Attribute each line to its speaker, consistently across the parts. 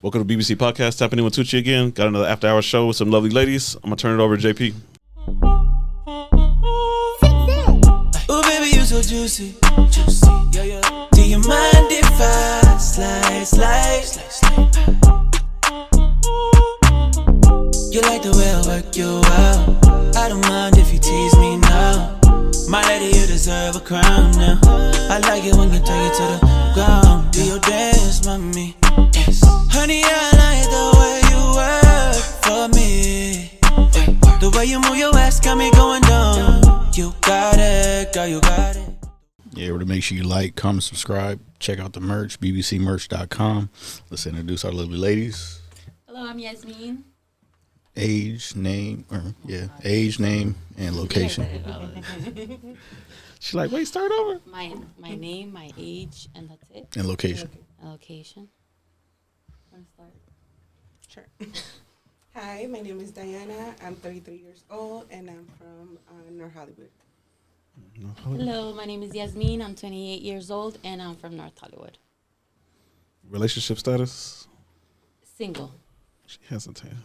Speaker 1: Welcome to BBC Podcast, tapping in with Tucci again. Got another after-hour show with some lovely ladies. I'm going to turn it over to JP.
Speaker 2: Oh, baby, you so juicy. Yeah, yeah. Do you mind if I slide? You like the way I work you out. I don't mind if you tease me now. My lady, you deserve a crown now. I like it when you take it to the ground. Do your dance, mommy. Yes. Honey, I like the way you work for me. The way you move your ass got me going down. You got it, girl, you got it.
Speaker 3: Yeah, to make sure you like, comment, subscribe. Check out the merch, bbcmerch.com. Let's introduce our lovely ladies.
Speaker 4: Hello, I'm Yasmin.
Speaker 3: Age, name, and location.
Speaker 1: She's like, wait, start over.
Speaker 4: My name, my age, and that's it.
Speaker 3: And location.
Speaker 4: And location. Want to start?
Speaker 5: Sure. Hi, my name is Diana. I'm 33 years old, and I'm from North Hollywood.
Speaker 4: Hello, my name is Yasmin. I'm 28 years old, and I'm from North Hollywood.
Speaker 1: Relationship status?
Speaker 4: Single.
Speaker 1: She hesitated.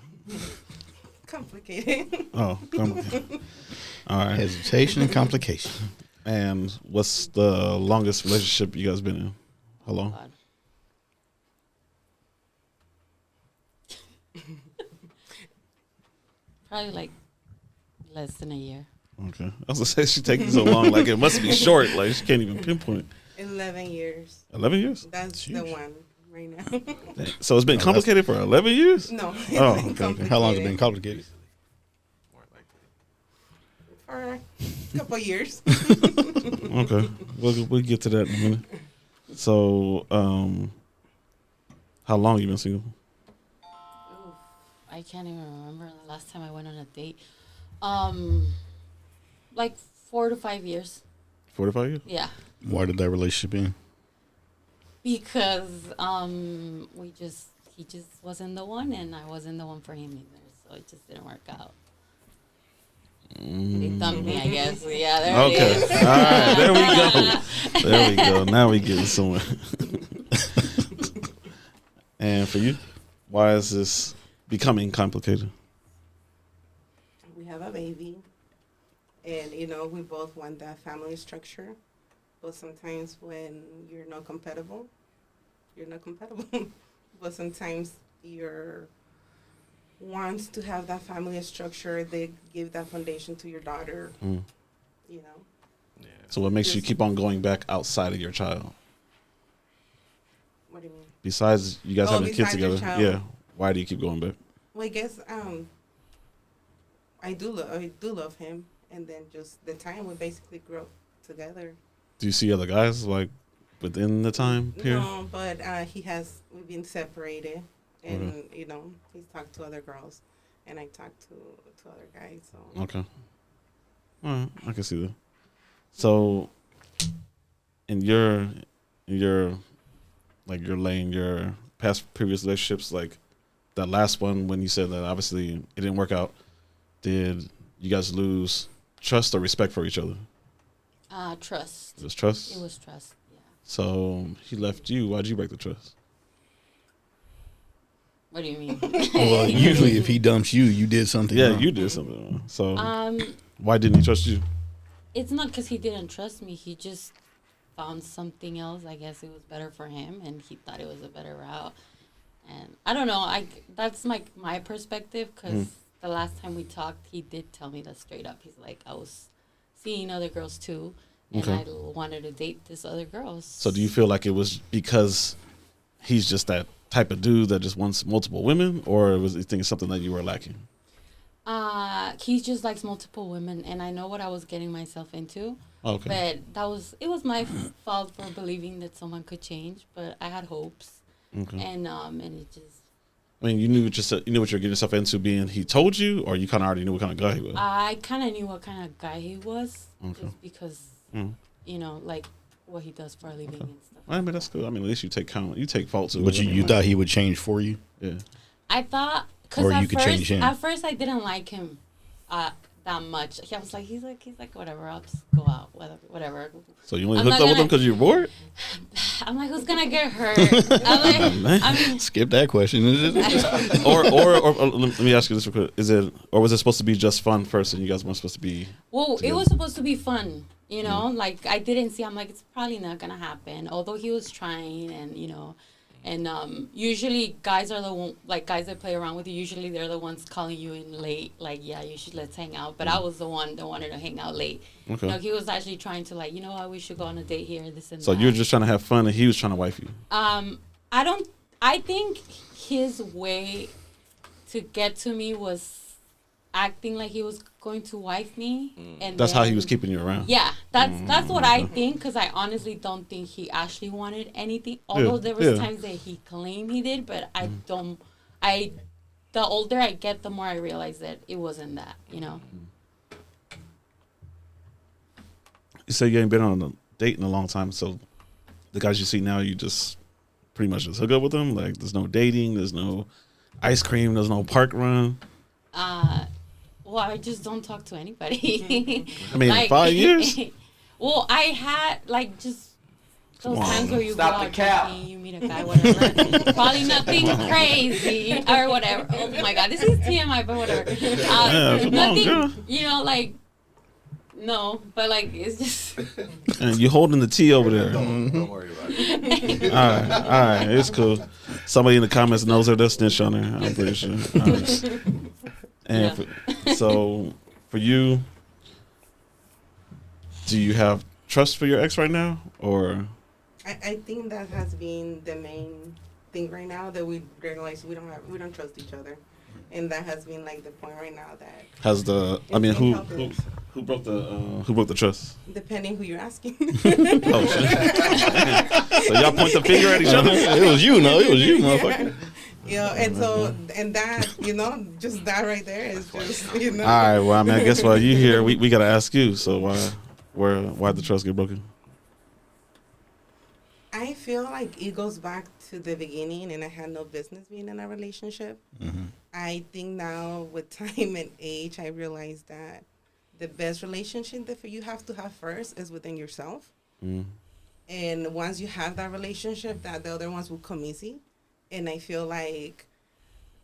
Speaker 5: Complicated.
Speaker 1: Oh, complicated. All right.
Speaker 3: Hesitation and complication.
Speaker 1: And what's the longest relationship you guys been in? How long?
Speaker 4: God. Probably like less than a year.
Speaker 1: Okay. I was going to say, she taking so long, like it must be short. Like she can't even pinpoint.
Speaker 5: 11 years.
Speaker 1: 11 years?
Speaker 5: That's the one right now.
Speaker 1: So it's been complicated for 11 years?
Speaker 5: No.
Speaker 1: Oh,
Speaker 5: it's
Speaker 1: okay.
Speaker 3: How long has it been complicated?
Speaker 5: For a couple years.
Speaker 1: Okay. We'll get to that in a minute. So, how long you been single?
Speaker 4: I can't even remember the last time I went on a date. Like 4 to 5 years.
Speaker 1: 4 to 5 years?
Speaker 4: Yeah.
Speaker 3: Why did that relationship end?
Speaker 4: Because he just wasn't the one, and I wasn't the one for him either. So it just didn't work out. They thumped me, I guess. Yeah, there it
Speaker 1: Okay.
Speaker 4: is.
Speaker 1: All right. There we go. There we go. Now we getting somewhere. And for you, why is this becoming complicated?
Speaker 5: We have a baby. And, we both want that family structure. But sometimes when you're not compatible, you're not compatible. But sometimes your wants to have that family structure, they give that foundation to your daughter,
Speaker 1: So what makes you keep on going back outside of your child?
Speaker 5: What do you mean?
Speaker 1: Besides you guys having kids
Speaker 5: besides your
Speaker 1: together,
Speaker 5: child.
Speaker 1: yeah. Why do you keep going back?
Speaker 5: Well, I guess I do love him, and then just the time we basically grow together.
Speaker 1: Do you see other guys like within the time period?
Speaker 5: No, but we've been separated, and he's talked to other girls, and I talked to other guys. So
Speaker 1: Okay. All right, I can see that. So, in your past previous relationships, like that last one, when you said that obviously it didn't work out, did you guys lose trust or respect for each other?
Speaker 4: Trust.
Speaker 1: It was trust?
Speaker 4: It was trust, yeah.
Speaker 1: So he left you. Why'd you break the trust?
Speaker 4: What do you mean?
Speaker 3: Well, usually if he dumps you, you did something
Speaker 1: Yeah,
Speaker 3: wrong.
Speaker 1: you did something wrong. So
Speaker 4: Um,
Speaker 1: why didn't he trust you?
Speaker 4: it's not because he didn't trust me. He just found something else. I guess it was better for him, and he thought it was a better route. And I don't know. That's my perspective, because the last time we talked, he did tell me that straight up. He's like, I was seeing other girls too, and I wanted to date this other girl.
Speaker 1: So do you feel like it was because he's just that type of dude that just wants multiple women, or was he thinking something that you were lacking?
Speaker 4: He just likes multiple women, and I know what I was getting myself into.
Speaker 1: Okay.
Speaker 4: But it was my fault for believing that someone could change. But I had hopes,
Speaker 1: Okay.
Speaker 4: and it just.
Speaker 1: I mean, you knew what you're getting yourself into, being he told you, or you kind of already knew what kind of guy he was.
Speaker 4: I kind of knew what kind of guy he was,
Speaker 1: Okay.
Speaker 4: just because like what he does for a living and stuff.
Speaker 1: I mean, that's good. I mean, at least you take faults.
Speaker 3: But you thought he would change for you?
Speaker 1: Yeah.
Speaker 4: I thought,
Speaker 3: Or you could change him.
Speaker 4: At first, I didn't like him that much. He was like, he's like, whatever, I'll just go out, whatever.
Speaker 1: So you only
Speaker 4: I'm
Speaker 1: hooked
Speaker 4: not
Speaker 1: up with him
Speaker 4: gonna-
Speaker 1: because you're bored?
Speaker 4: I'm like, who's gonna get hurt? I'm like, I mean,
Speaker 3: Skip that question.
Speaker 1: or let me ask you this real quick. Or was it supposed to be just fun first and you guys weren't supposed to be
Speaker 4: well,
Speaker 1: together?
Speaker 4: it was supposed to be fun, you know. Like I didn't see. I'm like, it's probably not gonna happen. Although he was trying, and you know, and usually guys are the one, like guys that play around with you. Usually they're the ones calling you in late, like, yeah, you should let's hang out. But I was the one that wanted to hang out late.
Speaker 1: Okay.
Speaker 4: You know, he was actually trying to like, you know what, we should go on a date here, this and
Speaker 1: So
Speaker 4: that.
Speaker 1: you were just trying to have fun and he was trying to wife you.
Speaker 4: I think his way to get to me was acting like he was going to wife me, and
Speaker 1: That's how he
Speaker 4: then-
Speaker 1: was keeping you around.
Speaker 4: Yeah, that's what I think, because I honestly don't think he actually wanted anything. Although there was times that he claimed he did, but I don't. The older I get, the more I realize that it wasn't that. You know.
Speaker 1: You say you ain't been on a date in a long time, so the guys you see now, you just pretty much just hook up with them. Like there's no dating, there's no ice cream, there's no park run.
Speaker 4: Well, I just don't talk to anybody.
Speaker 1: I mean, in 5 years.
Speaker 4: Well, I had like just those
Speaker 1: Come on.
Speaker 4: times where you
Speaker 6: Stop
Speaker 4: go
Speaker 6: the
Speaker 4: out
Speaker 6: cap.
Speaker 4: drinking, you meet a guy, whatever. Probably nothing crazy or whatever. Oh my God, this is TMI, but whatever.
Speaker 1: come on,
Speaker 4: Nothing,
Speaker 1: girl.
Speaker 4: you know, like no, but like it's just.
Speaker 1: And you holding the tea over there.
Speaker 6: Don't worry about it.
Speaker 1: All right, it's cool. Somebody in the comments knows her. They'll snitch on her. I'm pretty sure. All right. And so, for you, do you have trust for your ex right now, or
Speaker 5: I think that has been the main thing right now, that we realize we don't trust each other, and that has been like the point right now that
Speaker 1: has the? I mean, who broke the trust?
Speaker 5: depending who you're asking.
Speaker 1: Oh shit! So y'all point the finger at each other.
Speaker 3: It was you, no, it was you, motherfucker.
Speaker 5: You know, and so, and that, you know, just that right there is just, you know.
Speaker 1: All right. Well, I mean, I guess while you here, we gotta ask you. So why the trust get broken?
Speaker 5: I feel like it goes back to the beginning, and I had no business being in a relationship. I think now with time and age, I realize that the best relationship that you have to have first is within yourself. And once you have that relationship, that the other ones will come easy. And I feel like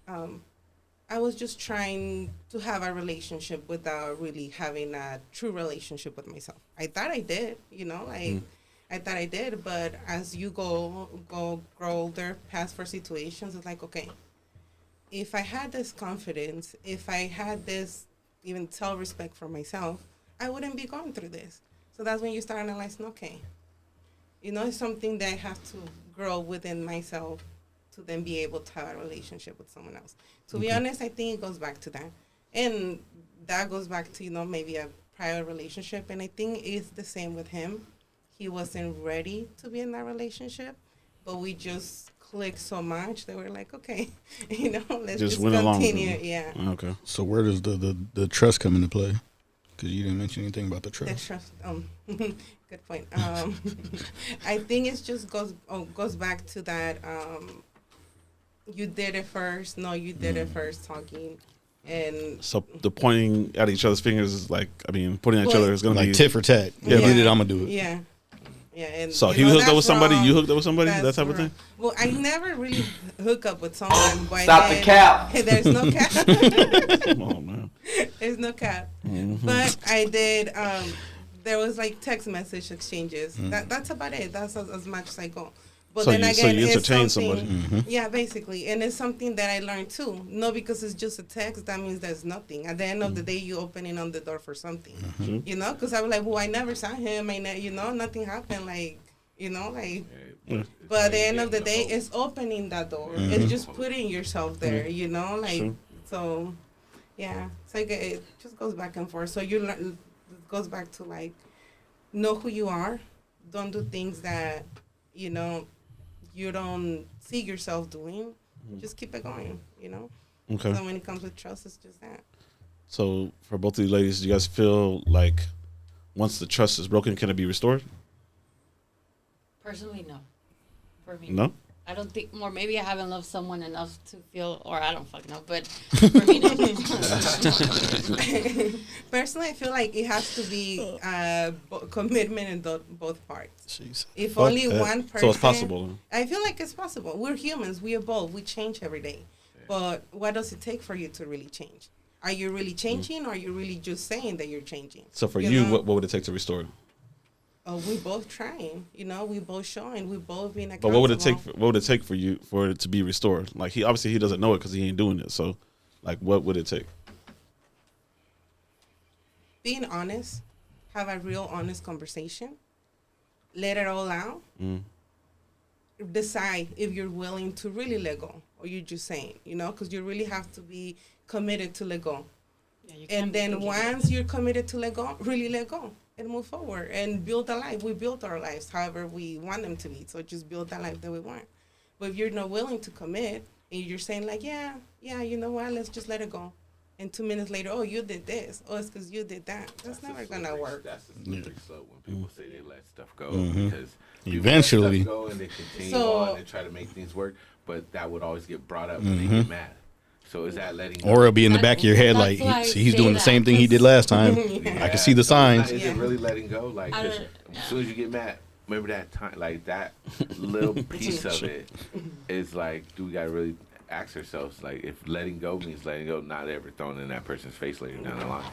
Speaker 5: I was just trying to have a relationship without really having a true relationship with myself. I thought I did, you know, like I thought I did, but as you grow older, past for situations, it's like, okay, if I had this confidence, if I had this even self-respect for myself, I wouldn't be going through this. So that's when you start analyzing, okay, you know, it's something that I have to grow within myself to then be able to have a relationship with someone else. To be honest, I think it goes back to that. And that goes back to, you know, maybe a prior relationship. And I think it's the same with him. He wasn't ready to be in that relationship, but we just clicked so much that we're like, okay, you know, let's just
Speaker 1: went along with
Speaker 5: continue.
Speaker 1: it.
Speaker 5: Yeah.
Speaker 1: Okay.
Speaker 3: So where does the trust come into play? Because you didn't mention anything about the
Speaker 5: The
Speaker 3: trust.
Speaker 5: trust. Good point. I think it just goes back to that. You did it first. No, you did it first. Talking, and
Speaker 1: So the pointing at each other's fingers is like, I mean, pointing at each other is gonna
Speaker 3: Like
Speaker 1: be
Speaker 3: tit for tat.
Speaker 1: Yeah,
Speaker 3: You
Speaker 1: but-
Speaker 3: did it, I'm gonna do it.
Speaker 5: yeah, yeah. And
Speaker 1: So
Speaker 5: you
Speaker 1: he
Speaker 5: know,
Speaker 1: hooked up
Speaker 5: that's
Speaker 1: with somebody,
Speaker 5: wrong.
Speaker 1: you hooked up with somebody,
Speaker 5: That's
Speaker 1: that type of
Speaker 5: wrong.
Speaker 1: thing.
Speaker 5: Well, I never really hook up with someone. But
Speaker 6: Stop
Speaker 5: I
Speaker 6: the
Speaker 5: did-
Speaker 6: cap.
Speaker 5: There's no cap.
Speaker 1: Come on, man.
Speaker 5: There's no cap. But I did. There was like text message exchanges. That's about it. That's as much as I go. But
Speaker 1: So
Speaker 5: then
Speaker 1: you
Speaker 5: again, it's
Speaker 1: entertain
Speaker 5: something.
Speaker 1: somebody.
Speaker 5: Yeah, basically, and it's something that I learned too. No, because it's just a text, that means there's nothing. At the end of the day, you opening on the door for something. You know, because I was like, well, I never saw him. You know, nothing happened. Like, you know, like. But at the end of the day, it's opening that door. It's just putting yourself there. You know, like
Speaker 1: Sure.
Speaker 5: so. Yeah, it's like it just goes back and forth. So you learn. It goes back to like, know who you are. Don't do things that, you know, you don't see yourself doing. Just keep it going, you know.
Speaker 1: Okay.
Speaker 5: So when it comes with trust, it's just that.
Speaker 1: So for both of you ladies, do you guys feel like once the trust is broken, can it be restored?
Speaker 4: Personally, no. For me,
Speaker 1: No.
Speaker 4: I don't think, or maybe I haven't loved someone enough to feel, or I don't fucking know, but for me to
Speaker 5: Personally, I feel like it has to be commitment in both parts.
Speaker 3: Jeez.
Speaker 5: If
Speaker 3: Fuck
Speaker 5: only
Speaker 3: that.
Speaker 5: one person,
Speaker 1: So it's possible.
Speaker 5: I feel like it's possible. We're humans. We evolve. We change every day. But what does it take for you to really change? Are you really changing, or are you really just saying that you're changing?
Speaker 1: So for
Speaker 5: You
Speaker 1: you,
Speaker 5: know?
Speaker 1: what would it take to restore?
Speaker 5: We both trying. We both showing. We both being
Speaker 1: But
Speaker 5: accountable.
Speaker 1: what would it take? What would it take for you for it to be restored? Like he obviously he doesn't know it because he ain't doing it. So, like, what would it take?
Speaker 5: Being honest, have a real honest conversation, let it all out, decide if you're willing to really let go or you're just saying, because you really have to be committed to let go.
Speaker 4: Yeah, you can't
Speaker 5: And
Speaker 4: be
Speaker 5: then
Speaker 4: thinking
Speaker 5: once you're committed to let go, really let go and move forward and build a life. We build our lives however we want them to be. So just build that life that we want. But if you're not willing to commit and you're saying like, yeah, you know what, let's just let it go. And 2 minutes later, oh, you did this. Oh, it's because you did that. That's never going to work.
Speaker 6: That's the slippery slope when people say they let stuff go
Speaker 3: Mhm.
Speaker 6: because
Speaker 3: Eventually.
Speaker 6: people let stuff go and they continue
Speaker 5: So-
Speaker 6: on and try to make things work, but that would always get brought up when they get mad. So is that letting go?
Speaker 3: Or it'll be in the back of your head like
Speaker 4: That's why I
Speaker 3: he's
Speaker 4: say
Speaker 3: doing the
Speaker 4: that,
Speaker 3: same thing he did
Speaker 4: 'cause-
Speaker 3: last time.
Speaker 5: Yeah.
Speaker 3: I can see the
Speaker 6: So it's not-
Speaker 3: signs.
Speaker 6: Is it really letting go? Like,
Speaker 4: I
Speaker 6: 'cause
Speaker 4: don't-
Speaker 6: as soon as you get mad, remember that time, like that little piece of it is like, do we gotta really ask ourselves, like, if letting go means letting go, not ever throwing in that person's face later down the line.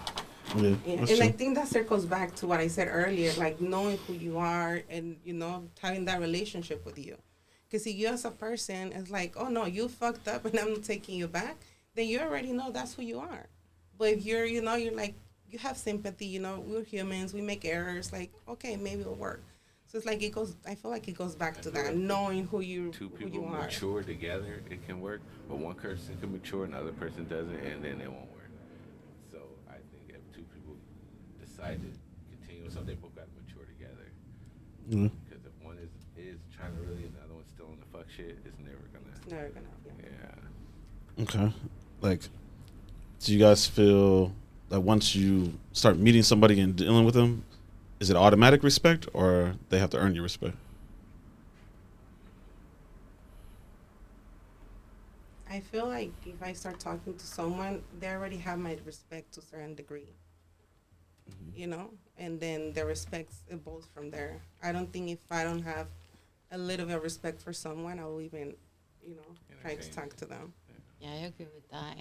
Speaker 1: Yeah,
Speaker 5: And
Speaker 1: that's
Speaker 5: I
Speaker 1: true.
Speaker 5: think that circles back to what I said earlier, like knowing who you are and, having that relationship with you. Because if you as a person is like, oh, no, you fucked up and I'm not taking you back, then you already know that's who you are. But if you're, you're like, you have sympathy, we're humans, we make errors, like, okay, maybe it'll work. So it's like I feel like it goes back to that, knowing who you
Speaker 6: Two
Speaker 5: who
Speaker 6: people
Speaker 5: you are.
Speaker 6: mature together, it can work, but one person can mature, another person doesn't, and then it won't work. So I think if two people decide to continue with something, they both got to mature together.
Speaker 1: Mhm.
Speaker 6: Because if one is trying to really, and the other one's still in the fuck shit, it's never gonna.
Speaker 5: It's never gonna,
Speaker 6: Yeah.
Speaker 1: Okay. Like, do you guys feel that once you start meeting somebody and dealing with them, is it automatic respect or they have to earn your respect?
Speaker 5: I feel like if I start talking to someone, they already have my respect to a certain degree. And then the respect evolves from there. I don't think if I don't have a little bit of respect for someone, I will even, try to talk to them.
Speaker 4: Yeah, I agree with that.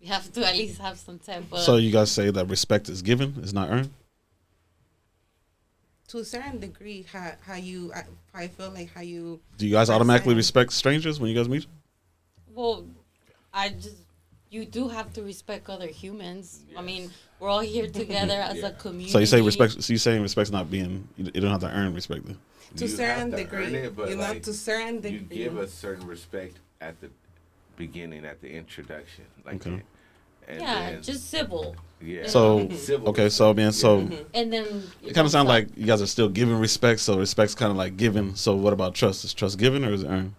Speaker 4: You have to at least have some type of.
Speaker 1: So you guys say that respect is given, is not earned?
Speaker 5: To a certain degree, I feel like how you.
Speaker 1: Do you guys automatically
Speaker 5: Percent.
Speaker 1: respect strangers when you guys meet?
Speaker 4: Well, you do have to respect other humans. I mean, we're all here together as a community.
Speaker 1: So you say respect. So you saying respect's not being. You don't have to earn respect. Then.
Speaker 5: To a
Speaker 6: You
Speaker 5: certain
Speaker 6: have to
Speaker 5: degree,
Speaker 6: earn it, but, like,
Speaker 5: to certain
Speaker 6: You
Speaker 5: degree.
Speaker 6: give a certain respect at the beginning, at the introduction, like,
Speaker 1: Okay.
Speaker 6: and
Speaker 4: Yeah,
Speaker 6: then,
Speaker 4: just civil.
Speaker 6: yeah.
Speaker 1: So
Speaker 6: Civil
Speaker 1: okay, so man, so
Speaker 4: And then
Speaker 1: it kind of sounds like you guys are still giving respect. So respect's kind of like given. So what about trust? Is trust given or is it earned?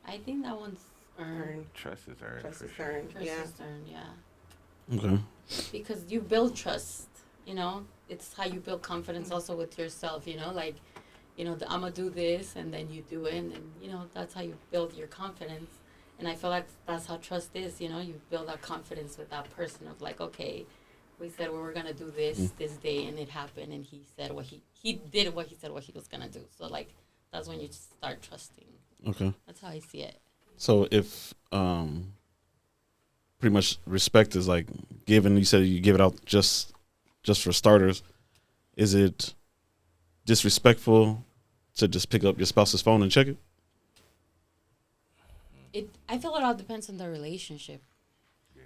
Speaker 4: I think that one's earned.
Speaker 5: Earn.
Speaker 6: Trust is earned.
Speaker 5: Trust
Speaker 6: for
Speaker 5: is
Speaker 6: sure.
Speaker 5: earned.
Speaker 4: Trust
Speaker 5: Yeah.
Speaker 4: is earned, yeah.
Speaker 1: Okay.
Speaker 4: Because you build trust, it's how you build confidence also with yourself, like, I'm gonna do this, and then you do it, and then, that's how you build your confidence. And I feel like that's how trust is, you build that confidence with that person of like, okay, we said we were gonna do this this day, and it happened, and he said he did what he said what he was gonna do. So like, that's when you start trusting.
Speaker 1: Okay.
Speaker 4: That's how I see it.
Speaker 1: So if pretty much respect is like given, you said you give it out just for starters, is it disrespectful to just pick up your spouse's phone and check it?
Speaker 4: I feel it all depends on the relationship.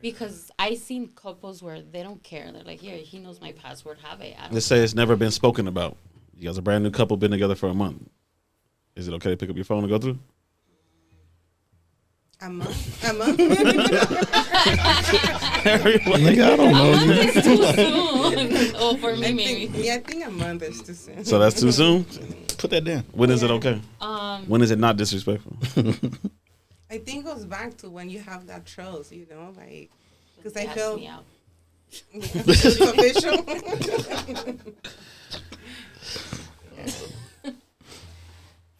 Speaker 4: Because I seen couples where they don't care. They're like, here, he knows my password, have it. I don't
Speaker 1: Let's say it's never been spoken about. You guys are a brand new couple, been together for a month. Is it okay to pick up your phone and go through?
Speaker 5: A month. A month.
Speaker 3: Nigga, I don't know.
Speaker 4: It's too soon. Oh, for me, maybe.
Speaker 5: I think a month is too soon.
Speaker 1: So that's too soon?
Speaker 3: Put that down.
Speaker 1: When is it okay? When is it not disrespectful?
Speaker 5: I think it goes back to when you have that trust, like, because I
Speaker 4: Gas
Speaker 5: feel
Speaker 4: me out.
Speaker 5: it's official.